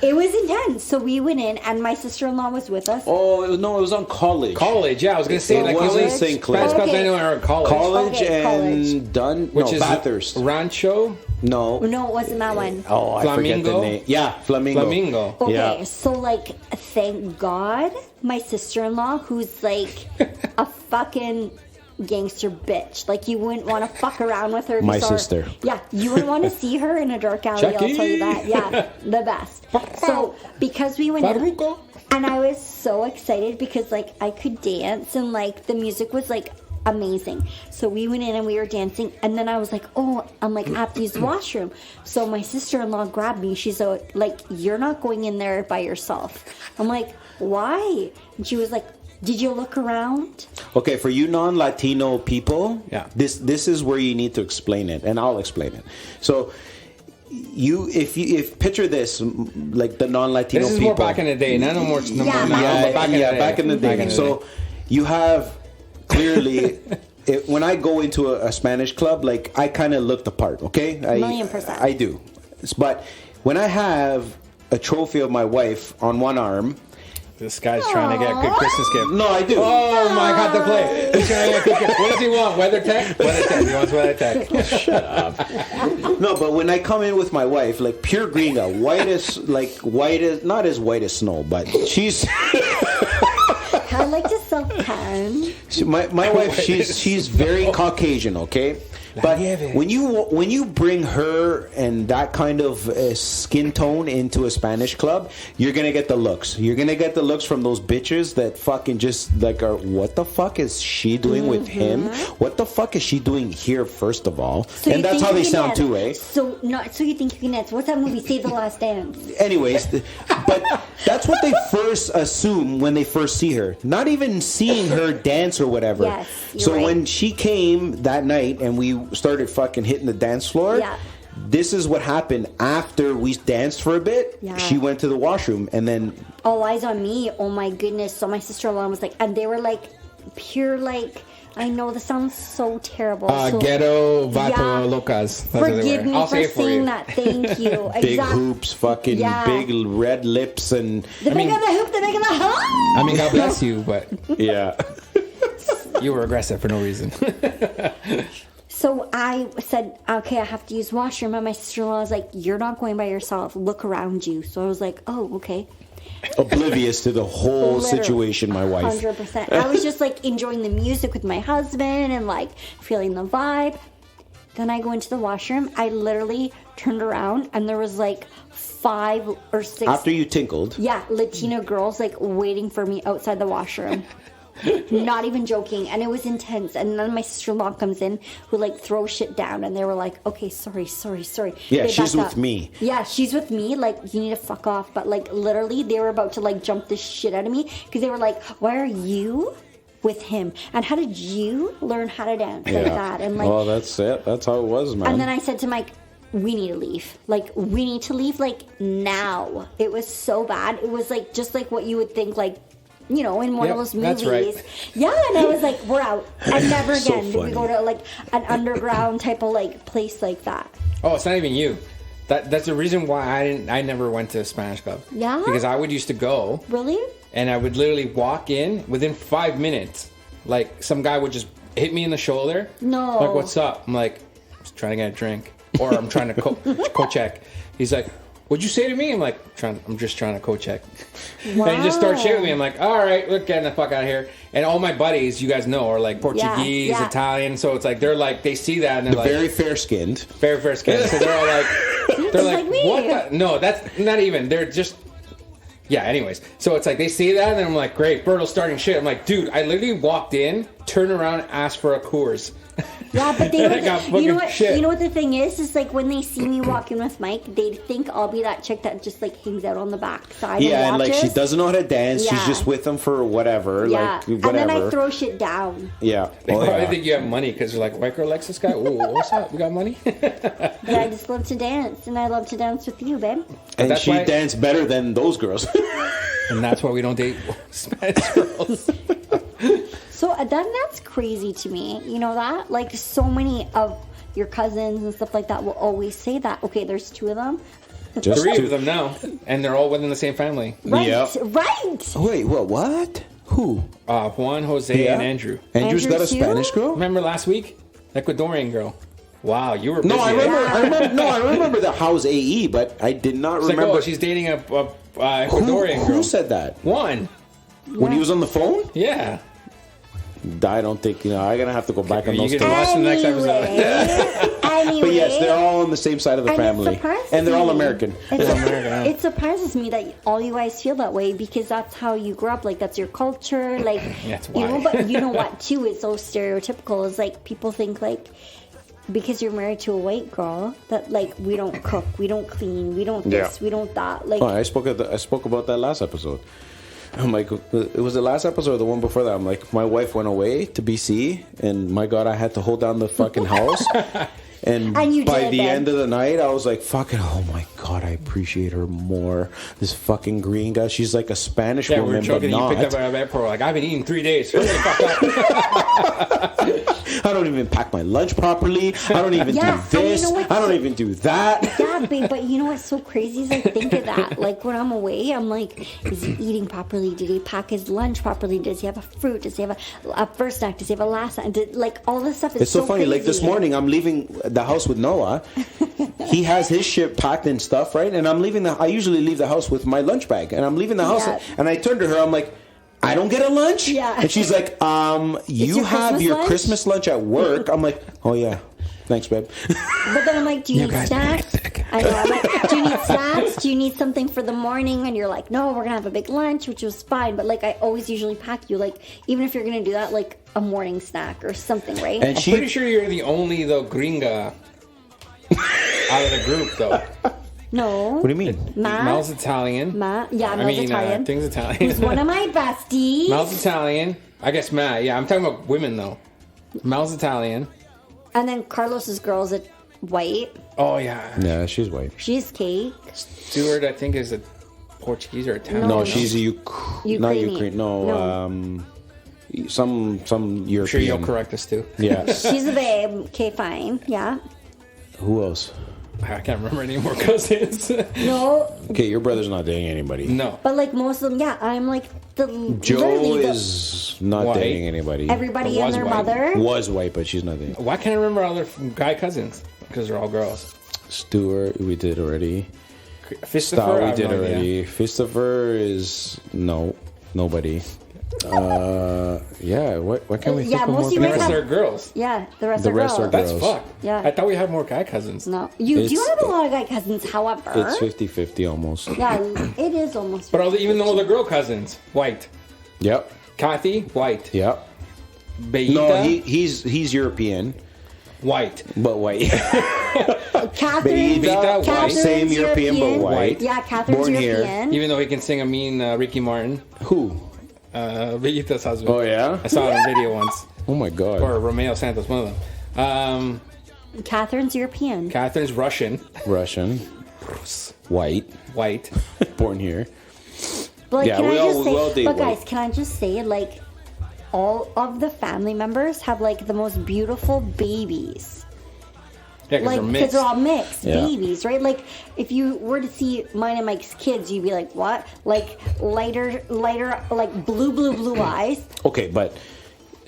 it was intense. So we went in, and my sister-in-law was with us. Oh, no, it was on College. College, yeah, I was going to say. It wasn't St. Clair. Spanish clubs anywhere are College. College and Dunn, which is Bathurst. Rancho? No, it wasn't that one. Oh, I forget the name. Yeah, Flamingo. Okay, yeah. So like, thank God, my sister-in-law, who's like a fucking gangster bitch. Like, you wouldn't want to fuck around with her. My sister. Yeah, you wouldn't want to see her in a dark alley, I'll tell you that. Yeah, the best. So, because we went in, and I was so excited because, like, I could dance, and, like, the music was, like, amazing. So we went in and we were dancing, and then I was like, I have to use the washroom. So my sister-in-law grabbed me. She's like, you're not going in there by yourself. I'm like, why? And she was like, did you look around? Okay, for you non-Latino people, Yeah. this is where you need to explain it, and I'll explain it. So, if picture this, like the non-Latino This is people. more back in the day, not no more. No Yeah, more now, but back in the day. So, you have clearly. When I go into a Spanish club, like I kind of look the part, okay? 1,000,000%. I do. But when I have a trophy of my wife on one arm, This guy's trying to get a good Christmas gift. no, I do. Oh my God, the play. He's trying to get a good gift. What does he want? WeatherTech? WeatherTech. He wants WeatherTech. Shut up. No, but when I come in with my wife, like pure gringa, white as not as white as snow, but she's I like to self-tan. my wife. She's very Caucasian, okay. But when you bring her and that kind of skin tone into a Spanish club, you're gonna get the looks. You're gonna get the looks from those bitches that fucking just like are. What the fuck is she doing with him? What the fuck is she doing here? First of all, So and you that's think how you they can sound dance. too, eh? So you think you can dance? What's that movie? Save the Last Dance. Anyways, but that's what they first assume when they first see her. Not even seeing her dance or whatever. Yes, you're so right. when she came that night and we started fucking hitting the dance floor, Yeah. this is what happened after we danced for a bit. Yeah. She went to the washroom and then All eyes on me. Oh my goodness. So my sister-in-law was like, and they were like, pure like. I know this sounds so terrible. So, Ghetto Vato yeah. Locas. That's what they Forgive were. me I'll for say it for saying you. that. Thank you. big hoops, fucking Yeah. big red lips and The bigger the hoop, the bigger the hoop. I mean, God bless you, but yeah. you were aggressive for no reason. So I said, okay, I have to use washroom. And my sister-in-law was like, you're not going by yourself. Look around you. So I was like, oh, okay. Oblivious to the whole Literally. situation, my wife. 100%. I was just like enjoying the music with my husband and like feeling the vibe. Then I go into the washroom. I literally turned around and there was like 5 or 6. After you tinkled. Yeah, Latino girls like waiting for me outside the washroom. Not even joking, and it was intense. And then my sister-in-law comes in, who like throws shit down, and they were like, "Okay, sorry." Yeah, They she's backed with up. me. Yeah, she's with me. Like, you need to fuck off. But like, literally, they were about to like jump the shit out of me because they were like, "Why are you with him? And how did you learn how to dance like that?" And like, well, that's it. That's how it was, man. and then I said to Mike, we need to leave. Like, we need to leave, like, now. It was so bad. It was, like, just like what you would think, like, you know, in one of those movies. that's right. Yeah, and I was like, we're out. And never So again did we go funny. to, like, an underground type of, like, place like that. Oh, it's not even you. That's the reason why I never went to a Spanish club. Yeah? Because I would used to go, Really? and I would literally walk in within 5 minutes. Like, some guy would just hit me in the shoulder. No. Like, what's up? I'm like, just trying to get a drink. Or I'm trying to co-check. He's like, what'd you say to me? I'm like, I'm just trying to co-check. Wow. And he just starts shit with me. I'm like, all right, we're getting the fuck out of here. And all my buddies, you guys know, are like Portuguese, yeah. Italian. So it's like, they're like, they see that and they're like, very fair-skinned. very fair skin. So they're all like, they're like, like me. what the? No, that's not even. They're just, yeah, anyways. So it's like, they see that and I'm like, great, Berto's starting shit. I'm like, dude, I literally walked in, turned around, asked for a Coors. Yeah, but they I got don't. fucking You know what? shit. You know what the thing is like when they see me walk in with Mike, they think I'll be that chick that just like hangs out on the back side. Yeah, and like she watches. doesn't know how to dance. She's Yeah. just with them for whatever. Yeah, Like whatever. and then I throw shit down. Yeah. They Oh, probably yeah. think you have money because they're like, white girl likes this guy. Ooh, what's up? We got money? But I just love to dance, and I love to dance with you, babe. And That's she why- danced better than those girls. And that's why we don't date Spanish girls. So that's crazy to me. You know that? Like so many of your cousins and stuff like that will always say that. Okay, there's 2 of them. Just 3 to- of them now. And they're all within the same family. Right, Yep. right. Wait, what? Who? Juan, Jose, Yeah. and Andrew. Andrew's got a Andrew too? Spanish girl? Remember last week? Ecuadorian girl. Wow, you were busy. No, I remember. I remember the house AE, but I did not It's like, remember. oh, she's dating a Ecuadorian girl. Who said that? Juan. When he was on the phone? Yeah. I don't think, I'm going to have to go back on You those can tapes. watch the next episode. Anyway, But yes, they're all on the same side of the and family. It surprises And they're all me. American. It surprises me that all you guys feel that way because that's how you grew up. Like that's your culture. Like That's you know, why. but you know what too is so stereotypical. Is like people think like because you're married to a white girl that like we don't cook, we don't clean, we don't this, we don't that. Like Oh, I spoke about that last episode. I'm like, it was the last episode or the one before that. I'm like, my wife went away to BC, and my God, I had to hold down the fucking house. And by the end of the night, I was like, fucking, oh my God, I appreciate her more. This fucking green guy, she's like a Spanish woman, we were joking, but not. You picked up at airport, like, I've been eating 3 days. I don't even pack my lunch properly. I don't even do this. I don't even do that. Yeah, babe, but you know what's so crazy is I think of that. Like, when I'm away, I'm like, is he eating properly? Did he pack his lunch properly? Does he have a fruit? Does he have a first snack? Does he have a last snack? Like, all this stuff is it's so funny. crazy. Like, this morning, I'm leaving the house with Noah. He has his shit packed and stuff, right? And I'm leaving I usually leave the house with my lunch bag. And I'm leaving the house, and I turned to her, I'm like, I don't get a lunch? Yeah. And she's like, you have your Christmas lunch at work. I'm like, oh yeah. Thanks, babe. But then I'm like, do you need snacks? I know. I'm like, do you need snacks? Do you need something for the morning? And you're like, no, we're going to have a big lunch, which was fine. But, like, I always usually pack you, like, even if you're going to do that, like, a morning snack or something, right? And I'm pretty sure you're the only, though, gringa out of the group, though. No. What do you mean? Mel's Italian. Mel's Italian. Thing's Italian. Who's one of my besties. Mel's Italian. I guess Matt. Yeah, I'm talking about women, though. Mel's Italian. And then Carlos's girl's white. Oh, yeah. Yeah, she's white. She's cake. Stuart, I think, is a Portuguese or Italian. No, she's a not Ukrainian. No. Some European. I'm sure you'll correct us, too. Yeah. She's a babe. Okay, fine. Yeah. Who else? I can't remember any more cousins. No. Okay, your brother's not dating anybody. No. But, like, most of them, yeah, I'm like Joe is not white. dating anybody. Everybody and their mother was white, but she's not dating. Why can't I remember all their guy cousins? Because they're all girls. Stuart, we did already. Christopher, we did already. Christopher is nobody. Yeah, why can't we think of more people? The rest are girls. Yeah, the rest are girls. That's fucked. Yeah. I thought we had more guy cousins. No. You do have a lot of guy cousins, however. It's 50-50 almost. Yeah, it is almost 50-50. But even all the girl cousins, white. Yep. Kathy, white. Yep. Beita? No, he's European. White. But white. Catherine, white. Same European, but white. Yeah, Catherine's Born European. Here. Even though he can sing a mean Ricky Martin. Who? Beita's husband. Oh, yeah? I saw it on video once. Oh, my God. Or Romeo Santos, one of them. Catherine's European. Catherine's Russian. White. Born here. But, like, yeah, can I just say, but guys, can I just say, like, all of the family members have, like, the most beautiful babies. Yeah, because they're all mixed Yeah. babies, right? Like, if you were to see mine and Mike's kids, you'd be like, what? Like, lighter, like, blue eyes. Okay, but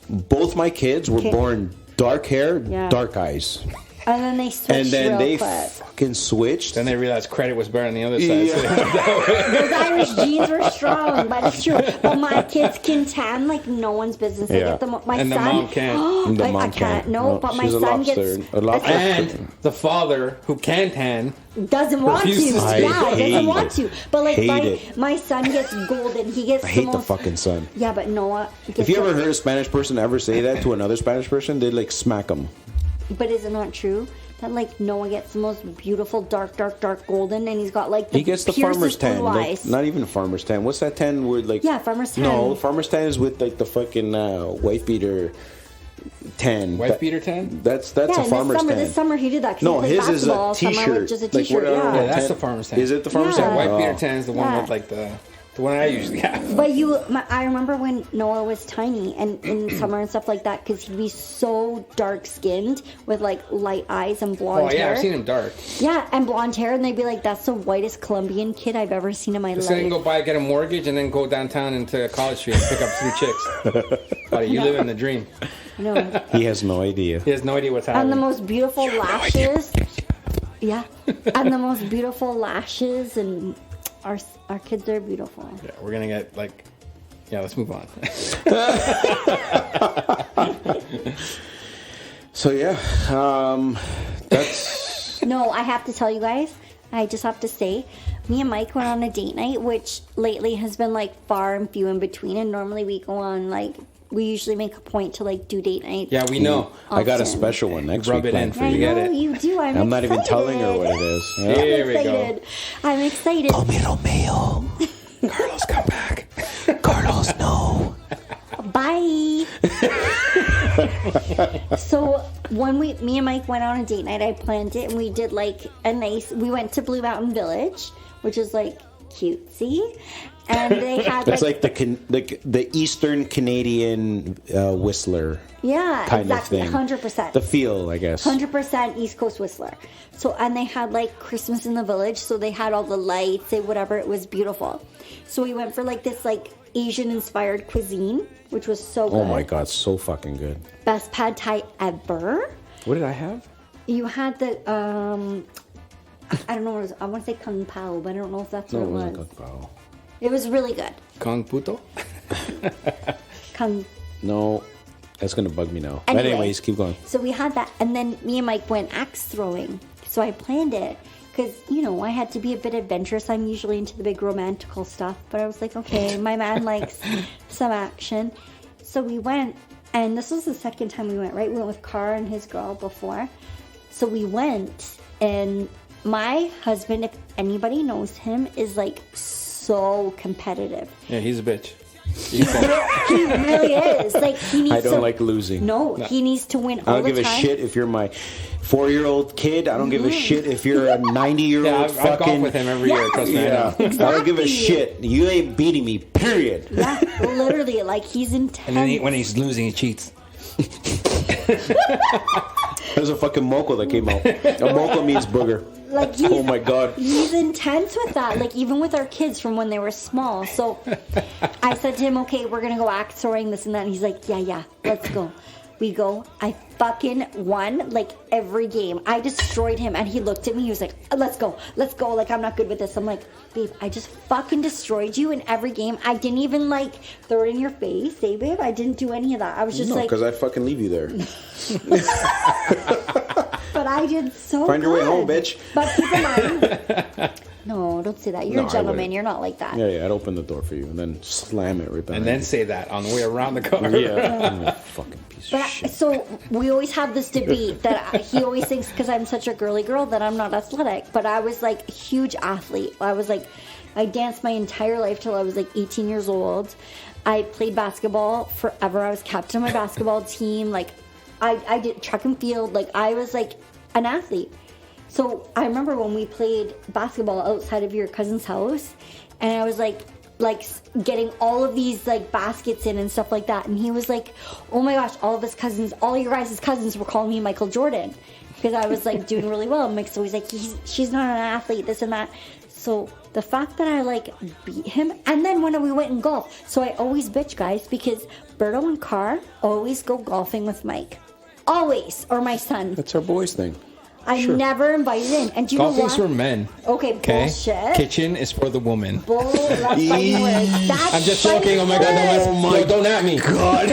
both my kids were born dark hair, dark eyes. And then they switched And then they quick. fucking switched. Then they realized credit was better on the other side. Yeah. Those Irish genes were strong, but it's true. But my kids can tan like no one's business. I get them. My And the son, mom can't. The mom I can't. No, but my she's a son lobster. gets. A lobster. And the father, who can tan, Doesn't want to. refuses to. Doesn't want to. But like Hate my son gets golden. He gets I hate the the fucking sun. Yeah, but Noah. If you ever heard a Spanish person ever say that to another Spanish person, they'd like smack them. But is it not true that like Noah gets the most beautiful dark golden, and he's got like the He gets the piercest farmer's tan. blue Like, eyes. not even a farmer's tan. What's that tan with like? Yeah, farmer's tan. No, farmer's tan is with like the fucking wife beater tan. Wife beater tan? That's yeah, a farmer's tan. This summer he did that. 'Cause No, he played his is a basketball t-shirt. Summer with just a Like, t-shirt. whatever. Yeah, that's the farmer's tan. Is it the farmer's Yeah. tan? White Oh. beater tan is the one Yeah. with like the one I usually have. But I remember when Noah was tiny and in summer and stuff like that, because he'd be so dark skinned with like light eyes and blonde hair. Oh yeah, I've seen him dark. Yeah, and blonde hair, and they'd be like, "That's the whitest Colombian kid I've ever seen in my So he can life." go get a mortgage and then go downtown into College Street and pick up 3 chicks. Buddy, you live in the dream. No. He has no idea. He has no idea what's And happening. the most beautiful lashes. Yeah, and the most beautiful lashes, and our kids are beautiful. Yeah, we're gonna get like, yeah. Let's move on. So yeah, that's. No, I have to tell you guys. I just have to say, me and Mike went on a date night, which lately has been like far and few in between. And normally we go on like, we usually make a point to like do date nights. Yeah, we know. I got a Often. special one next Rub week it in planned for for you. you. Get I know it. you do. I'm not even telling her what it is. Yeah. Here we go. I'm excited. Call me Romeo. Carlos, come back. Carlos, no. Bye. So when me and Mike went on a date night, I planned it, and we did like we went to Blue Mountain Village, which is like cutesy, and they had It's like the Eastern Canadian Whistler. Yeah, kind exactly, of thing. 100%. The feel, I guess. 100% East Coast Whistler. So, and they had like Christmas in the Village, so they had all the lights and whatever. It was beautiful. So we went for like this like Asian-inspired cuisine, which was so good. Oh my God, so fucking good. Best pad thai ever. What did I have? You had the I don't know what it was. I want to say Kung Pao, but I don't know if that's what it was. No, it wasn't Kung Pao. It was really good. Kung Puto? Kung. No, that's gonna bug me now. But anyways, keep going. So we had that, and then me and Mike went axe throwing. So I planned it because, you know, I had to be a bit adventurous. I'm usually into the big romantical stuff, but I was like, okay, my man likes some action. So we went, and this was the second time we went, right? We went with Carr and his girl before. So we went, and my husband, if anybody knows him, is like so competitive. Yeah, he's a bitch. He really is. Like, he needs I don't like losing. No, he needs to win all the time. I don't give a shit if you're my 4-year-old kid. I don't give a shit if you're a 90-year-old fucking... I golf with him every year. Trust me, I know. Exactly. I don't give a shit. You ain't beating me, period. Yeah, literally. Like, he's intense. And then when he's losing, he cheats. There's a fucking moco that came out. A moco means booger. Like, oh my God. He's intense with that. Like, even with our kids from when they were small. So I said to him, okay, we're going to go axe throwing, this and that. And he's like, yeah, let's go. We go. I fucking won, like, every game. I destroyed him. And he looked at me. He was like, let's go. Like, I'm not good with this. I'm like, babe, I just fucking destroyed you in every game. I didn't even, like, throw it in your face. Hey, babe, I didn't do any of that. I was just like... No, because I fucking leave you there. But I did so Find your way good. home, bitch. But keep in mind... No, don't say that. You're a gentleman. You're not like that. Yeah, I'd open the door for you and then slam it right back. And then say that on the way around the car. Yeah. Fucking piece of shit. So we always have this debate that he always thinks because I'm such a girly girl that I'm not athletic. But I was like a huge athlete. I danced my entire life till I was like 18 years old. I played basketball forever. I was captain of my basketball team. Like I did track and field. Like I was like an athlete. So I remember when we played basketball outside of your cousin's house, and I was like getting all of these like baskets in and stuff like that, and he was like, oh my gosh, all your guys' cousins were calling me Michael Jordan because I was like doing really well. Mike's always like, she's not an athlete, this and that. So the fact that I like beat him, and then when we went in golf, so I always bitch, guys, because Berto and Carr always go golfing with Mike, always, or my son. That's our boys thing. I never invited in. And do you know what? Golfing's for men. Okay, bullshit. Kitchen is for the woman. That's fighting words. I'm just joking. Oh my God, don't at me. God.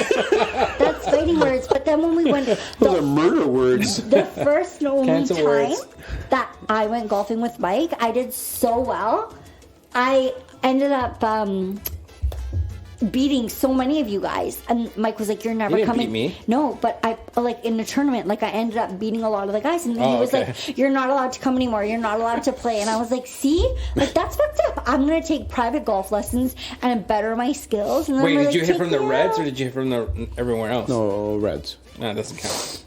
That's fighting words. But then when we went... Those are murder words. The first and only time words. that I went golfing with Mike, I did so well. I ended up... beating so many of you guys, and Mike was like, you're never you didn't coming. Beat me. No, but I like in the tournament, like I ended up beating a lot of the guys, and he was like, you're not allowed to come anymore, you're not allowed to play. And I was like, see, like that's fucked up. I'm gonna take private golf lessons and better my skills. And then wait, did you hit take from the Reds out. or did you hit from the everywhere else? No, Reds. No, it doesn't count.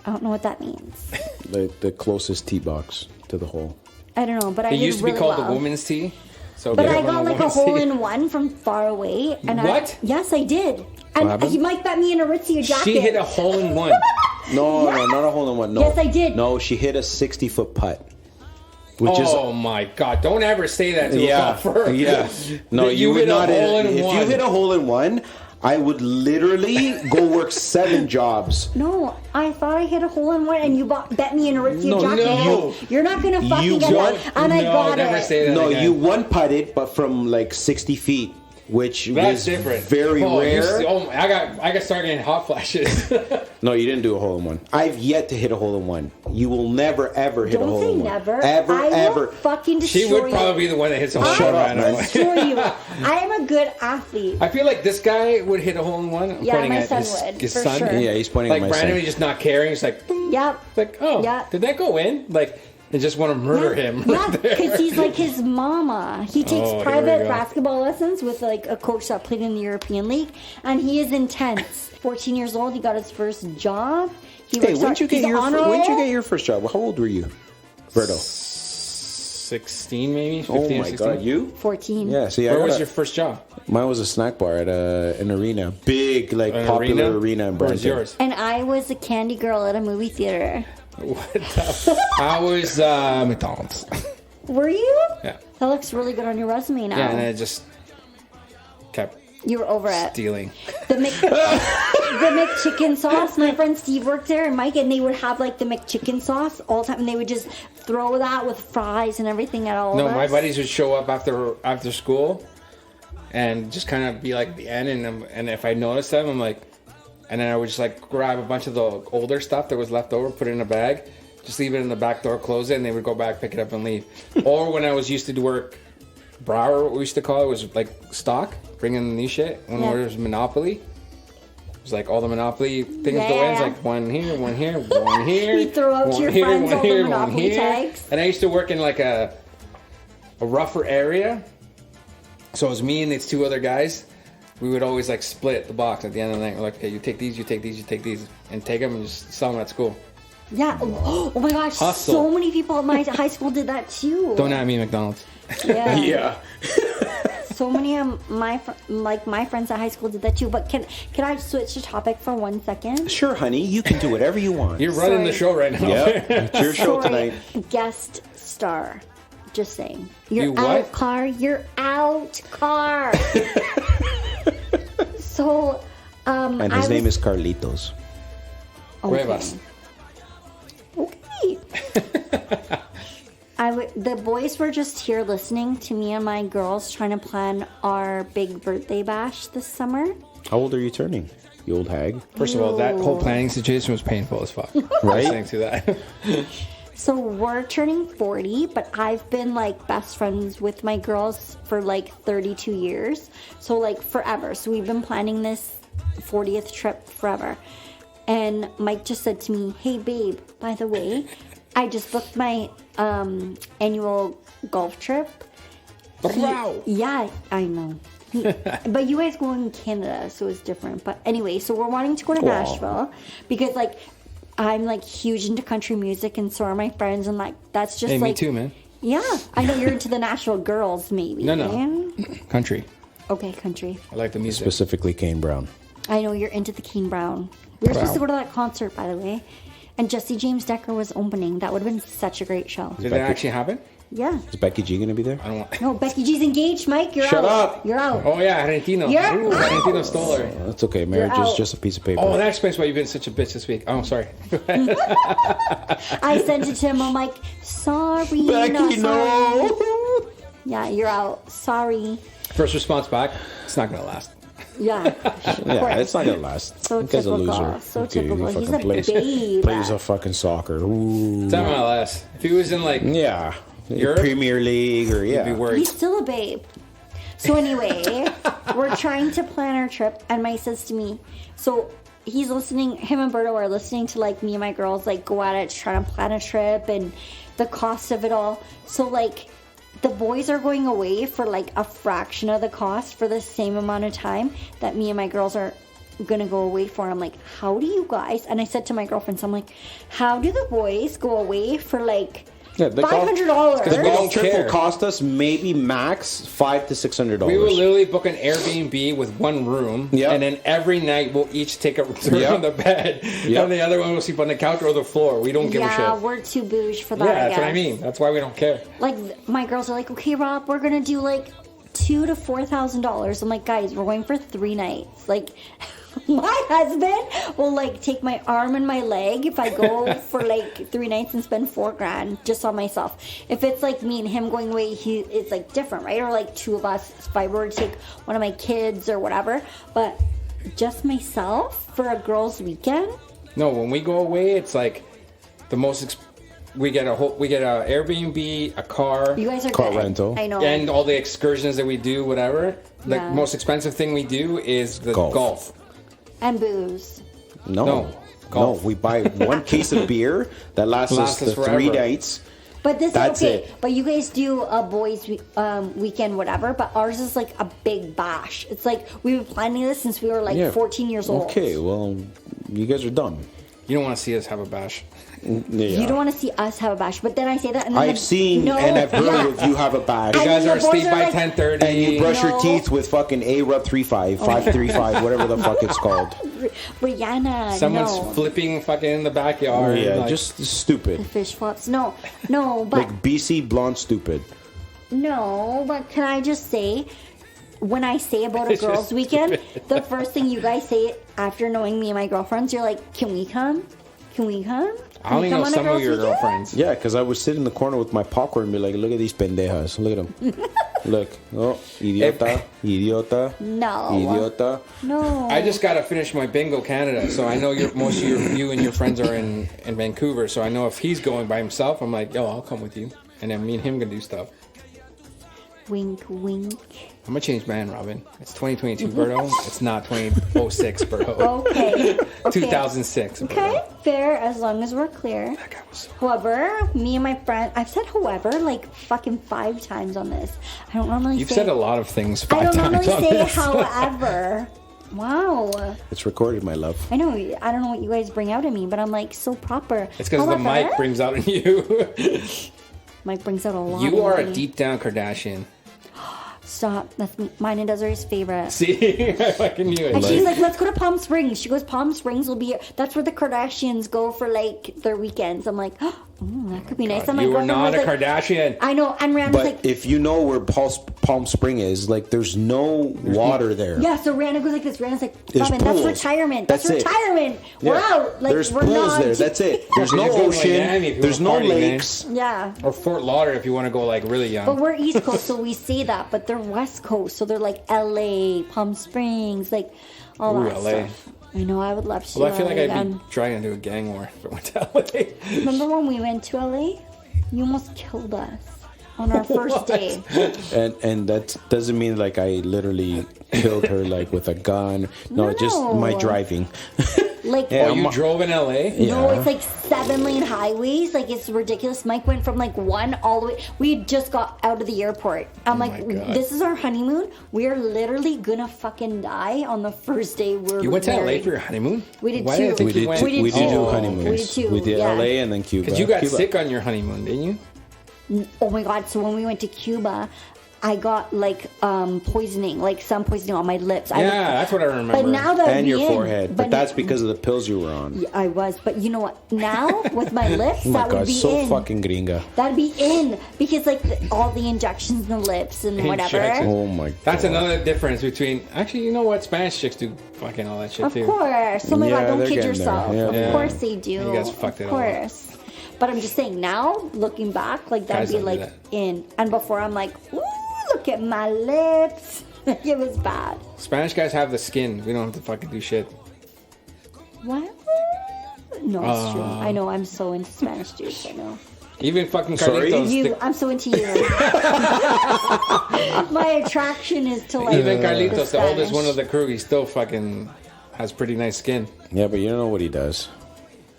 I don't know what that means. The closest tee box to the hole. I don't know, but I It did used to be really called well. the women's tee. So but I got like a hole-in-one from far away. And what? Yes, I did. And he might bet me an Aritzia jacket. She hit a hole-in-one. No, not a hole-in-one. No. Yes, I did. No, she hit a 60-foot putt. Which is, my God! Don't ever say that to a golfer. Yeah. No, you would hit not. a hole-in-one. If you hit a hole-in-one, I would literally go work 7 jobs. No, I thought I hit a hole-in-one and you bet me an Aritzia jacket. No. You're not going to fucking get that. And I got never it. Say that No, again. you one-putted, but from like 60 feet. Which That's is different. very rare. I got started getting hot flashes. No, you didn't do a hole-in-one. I've yet to hit a hole-in-one. You will never, ever hit a Don't say hole-in-one. never. Ever, I ever. will fucking destroy She would probably be the one that hits a hole-in-one. Shut up, man. destroy you. I am a good athlete. I feel like this guy would hit a hole-in-one. Yeah, pointing my at son his, would, his for son. sure. Yeah, he's pointing Like at my son. randomly just not caring. It's like, boom. Yep. It's like, oh, Yeah. did that go in? Like, and just want to murder him. Yeah, because he's like his mama. He takes here we private go. basketball lessons with like a coach that played in the European League, and he is intense. 14 years old, he got his first job. Hey, when did you get your first job? How old were you, Berto? 16 maybe. 15 Oh or my 16. God, you? 14. Yeah. See, Where was your first job? Mine was a snack bar at an arena, big like An popular arena in Where's Brampton. yours? And I was a candy girl at a movie theater. What the? I was McDonald's. Were you? Yeah. That looks really good on your resume now. Yeah, and I just kept You were over it. stealing. The McChicken sauce. My friend Steve worked there, and Mike, and they would have like the McChicken sauce all the time, and they would just throw that with fries and everything at all No, of us. my buddies would show up after school, and just kind of be like the end, and if I noticed them, I'm like, and then I would just like grab a bunch of the older stuff that was left over, put it in a bag, just leave it in the back door, close it, and they would go back, pick it up, and leave. Or when I was used to work Brower, what we used to call it, was like stock, bringing the new shit. When there was Monopoly, it was like all the Monopoly things go in. It's like one here, one here, one here. You throw out to your friends all the Monopoly tags. And I used to work in like a rougher area, so it was me and these two other guys. We would always like split the box at the end of the night. We're like, okay, you take these, you take these, you take these, and take them and just sell them at school. Yeah. Oh my gosh. Hustle. So many people at my high school did that too. Don't at me, McDonald's. Yeah. Yeah. So many of my friends at high school did that too. But can I switch the topic for 1 second? Sure, honey. You can do whatever you want. You're running the show right now. Yeah, it's your show tonight. Guest star. Just saying. You're You out, what? car. You're out, car. So, And his name is Carlitos. Cuevas. Okay. The boys were just here listening to me and my girls trying to plan our big birthday bash this summer. How old are you turning, you old hag? First of all, that whole planning situation was painful as fuck. Right? Listening to that. So we're turning 40, but I've been like best friends with my girls for like 32 years. So like forever. So we've been planning this 40th trip forever. And Mike just said to me, hey babe, by the way, I just booked my annual golf trip. Wow. Yeah, I know. But you guys go in Canada, so it's different. But anyway, so we're wanting to go to Nashville because like I'm like huge into country music, and so are my friends, and like that's just Hey, like me too, man. Yeah, I know you're into the Nashville girls, maybe. No. Country. Okay, country. I like the music. Specifically, Kane Brown. I know you're into the Kane Brown. We were supposed to go to that concert, by the way, and Jesse James Decker was opening. That would have been such a great show. Did that actually happen? Yeah. Is Becky G gonna be there? I don't want. No, Becky G's engaged, Mike. You're Shut out. up. You're out. Oh yeah, Argentino. Yeah. Ooh, Argentino stole her. That's okay. Marriage You're is out. just a piece of paper. Oh, that explains why you've been such a bitch this week. Oh, sorry. I sent it to him. I'm like, sorry. Becky, sorry. no. Yeah, you're out. Sorry. First response back. It's not gonna last. Yeah. Yeah, it's not gonna last. So That guy's a typical. loser. So Okay, typical. he He's fucking a plays, babe. plays a fucking soccer. Ooh. It's not gonna last. If he was in like Yeah. Europe? Premier League or I'd be worried. He's still a babe. So anyway, we're trying to plan our trip, and Mike says to me, so he's listening, him and Berto are listening to like me and my girls like go at it, trying to plan a trip and the cost of it all. So like the boys are going away for like a fraction of the cost for the same amount of time that me and my girls are gonna go away for. I'm like, how do you guys? And I said to my girlfriends, I'm like, how do the boys go away for like Yeah, the $500? The golf trip care. will cost us maybe max $500 to $600. We will literally book an Airbnb with one room, Yep. and then every night we'll each take a turn Yep. on the bed, Yep. and the other one will sleep on the couch or the floor. We don't give a yeah, shit. we're too bouge for that. Yeah, I that's what I guess. mean. That's why we don't care. Like my girls are like, okay, Rob, we're gonna do like $2,000 to $4,000. I'm like, guys, we're going for 3 nights. Like, my husband will like take my arm and my leg if I go for like 3 nights and spend $4,000 just on myself. If it's like me and him going away, it's like different, right? Or like 2 of us if I were to take one of my kids or whatever. But just myself for a girls' weekend. No, when we go away, it's like the most. We get a Airbnb, a car, You guys are Car good. rental. I know. and all the excursions that we do, whatever. The Yeah. most expensive thing we do is the golf. And booze. No. No. No, Golf. we buy one case of beer that lasts us Lasts us the 3 forever. nights, But this That's is okay. it. But you guys do a boys' weekend, whatever. But ours is like a big bash. It's like we've been planning this since we were like 14 years old. Okay, well, you guys are dumb. You don't want to see us have a bash. Yeah. You don't want to see us have a bash. But then I say that, and then I've seen and I've heard of you have a bash. You guys are asleep by like, 10:30. And you brush your teeth with fucking A-Rub 35, 535, whatever the fuck it's called. Brianna, Someone's flipping fucking in the backyard. Yeah, like, just stupid. The fish flops. No, but Like BC blonde stupid. no, but can I just say, when I say about a girls' weekend, the first thing you guys say after knowing me and my girlfriends, you're like, "Can we come? Can we come?" I only know some of your girlfriends. Yeah, because I would sit in the corner with my popcorn and be like, look at these pendejas. Look at them. Look. Oh, idiota. Idiota. No. Idiota. No. I just gotta finish my bingo Canada, so I know most of you and your friends are in Vancouver. So I know if he's going by himself, I'm like, yo, I'll come with you, and then me and him gonna do stuff. Wink, wink. I'm gonna change man, Robyn. It's 2022, Berto. It's not 2006, Berto. Okay. 2006. Okay, Berto. fair, as long as we're clear. That guy was so However, me and my friend, I've said however like fucking 5 times on this. I don't normally You've say... said a lot of things 5 I don't times normally on say this. however. Wow. It's recorded, my love. I know, I don't know what you guys bring out in me, but I'm like so proper. It's because the mic brings out in you. Mike brings out a lot You are in a me. deep down Kardashian. Stop. That's mine and Desiree's favorite. See? I fucking knew it. And she's like, let's go to Palm Springs. She goes, Palm Springs will be... That's where the Kardashians go for, like, their weekends. I'm like, oh, that could be nice. And my you are girlfriend not was a like, Kardashian. I know. And Rihanna's But like... if you know where Palm Spring is, like, there's no water there. Yeah, so Rihanna goes like this. Rihanna's like, There's Robyn, that's pools. retirement. That's it. retirement. Yeah. We're out. Like, There's we're pools not... there. That's it. There's no You go to ocean. Miami if you There's no wanna party, man. lakes. Yeah. Or Fort Lauderdale if you want to go, like, really young. But we're East Coast, so we say that. But they're West Coast, so they're like LA, Palm Springs, like all Ooh, that LA. stuff. I know, I would love to. Well, I feel LA like I'd again. be trying to do a gang war if I went to LA. Remember when we went to LA? You almost killed us on our first day. And that doesn't mean like I literally killed her like with a gun. No, just No. my driving. Like, Yeah, Oh, you I'm- drove in LA? no, Yeah. it's like 7-lane highways. Like, it's ridiculous. Mike went from like 1 all the way. We had just got out of the airport. I'm like, my God. this is our honeymoon. We're literally gonna fucking die on the first day we're You went to LA married. for your honeymoon? We did Why two. Did I think We did, you went? two, we did two. two honeymoons. We did two, We did yeah. LA and then Cuba. Because you got Cuba. sick on your honeymoon, didn't you? Oh my god, so when we went to Cuba, I got like poisoning, like some poisoning on my lips. Yeah, that's what I remember. But now that And your we forehead. But that's because of the pills you were on. Yeah, I was. But you know what? Now with my lips, Oh my that would god, be so in. fucking gringa. That'd be in because like all the injections in the lips and whatever. Injections. Oh my god. That's another difference between... Actually, you know what? Spanish chicks do fucking all that shit, Of too. course. Oh my Yeah, god, don't they're kid getting yourself. there. Yeah. Of course they do. You guys fucked it Of all up. course. But I'm just saying now, looking back, like that'd Guys be don't do like that. in. And before I'm like, ooh, look at my lips. It was bad. Spanish guys have the skin. We don't have to fucking do shit. What? No, it's true. I know. I'm so into Spanish dudes. I know. Even fucking Sorry? Carlitos. You, I'm so into you. My attraction is to like. Even Carlitos, the oldest Spanish. one of the crew, he still fucking has pretty nice skin. Yeah, but you don't know what he does.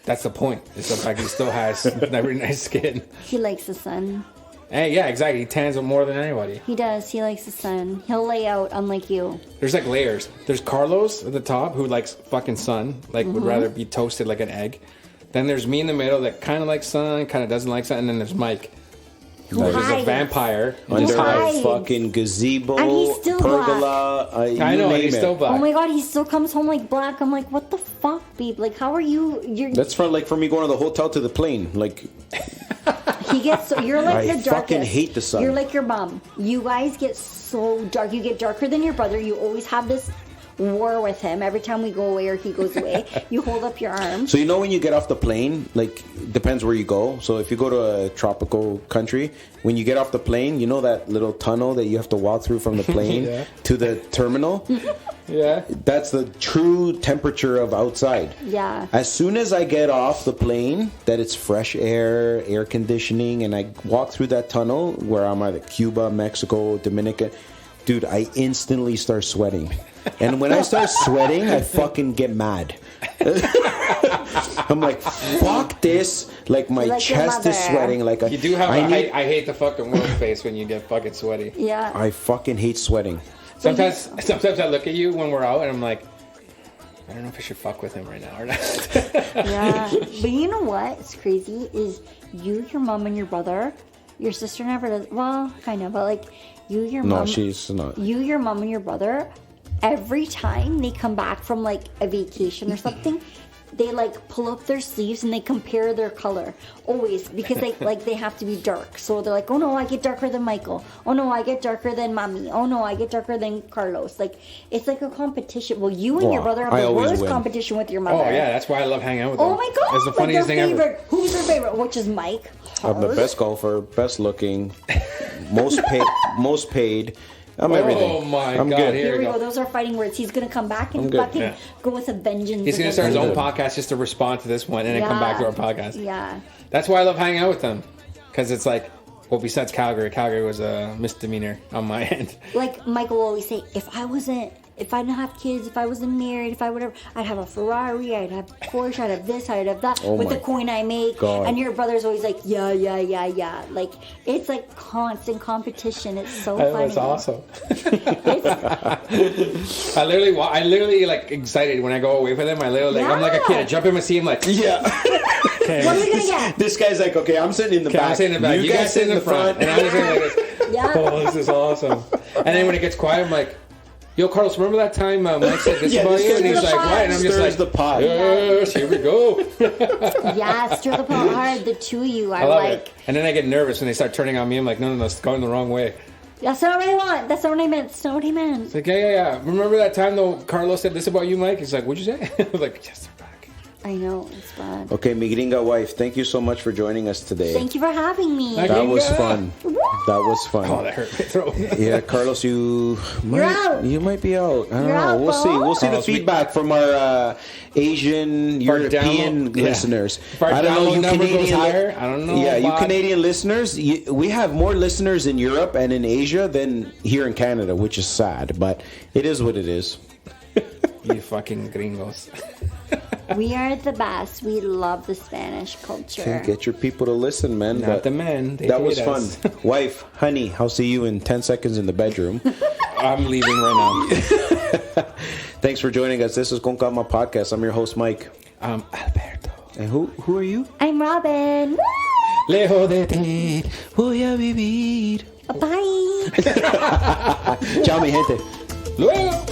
That's the point. It's the fact he still has very nice skin. He likes the sun. Hey, yeah, exactly. He tans them more than anybody. He does. He likes the sun. He'll lay out, unlike you. There's like layers. There's Carlos at the top who likes fucking sun, like would rather be toasted like an egg. Then there's me in the middle that kind of likes sun, kind of doesn't like sun. And then there's Mike, Who who's a hides. vampire. who Under just a hides. hides. fucking gazebo, And he's still pergola. I you know, name he's it. still black. Oh my god, he still comes home like black. I'm like, what the fuck, babe? Like, how are you? You're. That's from like for me going to the hotel to the plane. Like He gets so. You're like I the darkest. fucking hate the sun. You're like your mom. You guys get so dark. You get darker than your brother. You always have this war with him every time we go away or he goes away. You hold up your arms. so you know when you get off the plane, like depends where you go. So if you go to a tropical country, when you get off the plane, you know that little tunnel that you have to walk through from the plane Yeah. to the terminal. Yeah. That's the true temperature of outside. Yeah. As soon as I get off the plane, that it's fresh air conditioning, and I walk through that tunnel where I'm either Cuba, Mexico, Dominican, dude, I instantly start sweating. And when I start sweating, I fucking get mad. I'm like, fuck this. Like my Like your chest is mother. sweating. Like You do have I hate the fucking world face when you get fucking sweaty. Yeah. I fucking hate sweating. Sometimes I look at you when we're out and I'm like, I don't know if I should fuck with him right now or not. Yeah. But you know what? It's crazy is you, your mom, and your brother. Your sister never does. Well, kind of, but like you, your mom. No, she's not. You, your mom, and your brother. Every time they come back from like a vacation or something, they like pull up their sleeves and they compare their color always because they have to be dark. So they're like, oh no, I get darker than Michael. Oh no, I get darker than Mommy. Oh no, I get darker than Carlos. Like it's like a competition. Well, you and your brother have the worst competition with your mother. Oh yeah, that's why I love hanging out with them. Oh my god, it's the funniest thing ever. Who's your favorite? Which is Mike. I'm the best golfer, best looking, most paid. I'm everything. Oh my I'm god! good. Here we go. Those are fighting words. He's gonna come back and fucking go with a vengeance. He's gonna start his own podcast just to respond to this one and then come back to our podcast. Yeah. That's why I love hanging out with them, because it's like, well, besides Calgary was a misdemeanor on my end. Like Michael will always say, if I didn't have kids, if I wasn't married, if I whatever, I'd have a Ferrari, I'd have Porsche, I'd have this, I'd have that, with the coin I make. God. And your brother's always like, yeah. Like, it's like constant competition. It's so funny. That's awesome. I literally like excited when I go away with him. I'm like a kid. I jump in and see him like, yeah. What are you gonna get? This guy's like, okay, I'm sitting in the back. I'm sitting in the back. You guys sit in the front. And I'm just sitting like this. Yeah. Oh, this is awesome. And then when it gets quiet, I'm like, yo, Carlos, remember that time Mike said this about you? And he's like, what? And I'm just like, the pot. Yes, here we go. Yeah, stir the pot hard. The two of you are I love like. it. And then I get nervous when they start turning on me. I'm like, no, it's going the wrong way. That's not what I want. That's not what I meant. That's not what I meant. It's like, yeah. Remember that time though Carlos said this about you, Mike? He's like, what'd you say? I was like, yes, they're back. I know, it's bad. Okay, mi gringa wife, thank you so much for joining us today. Thank you for having me. That was fun. That was fun. Oh, that hurt my throat. Yeah, Carlos, you might be out. I don't know. out, We'll see. We'll see Carlos, the feedback from our Asian, European listeners. If our I don't know. You number goes Canadian, higher, I don't know. Yeah, you about- Canadian listeners, we have more listeners in Europe and in Asia than here in Canada, which is sad, but it is what it is. You fucking gringos. We are the best. We love the Spanish culture. Can't get your people to listen, man. Not the men. They That was hate fun. us. Wife, honey, I'll see you in 10 seconds in the bedroom. I'm leaving right now. Thanks for joining us. This is Con Calma Podcast. I'm your host, Mike. I'm Alberto. And who are you? I'm Robyn. Lejos de ti voy a vivir. Bye. Ciao, mi gente. Luego.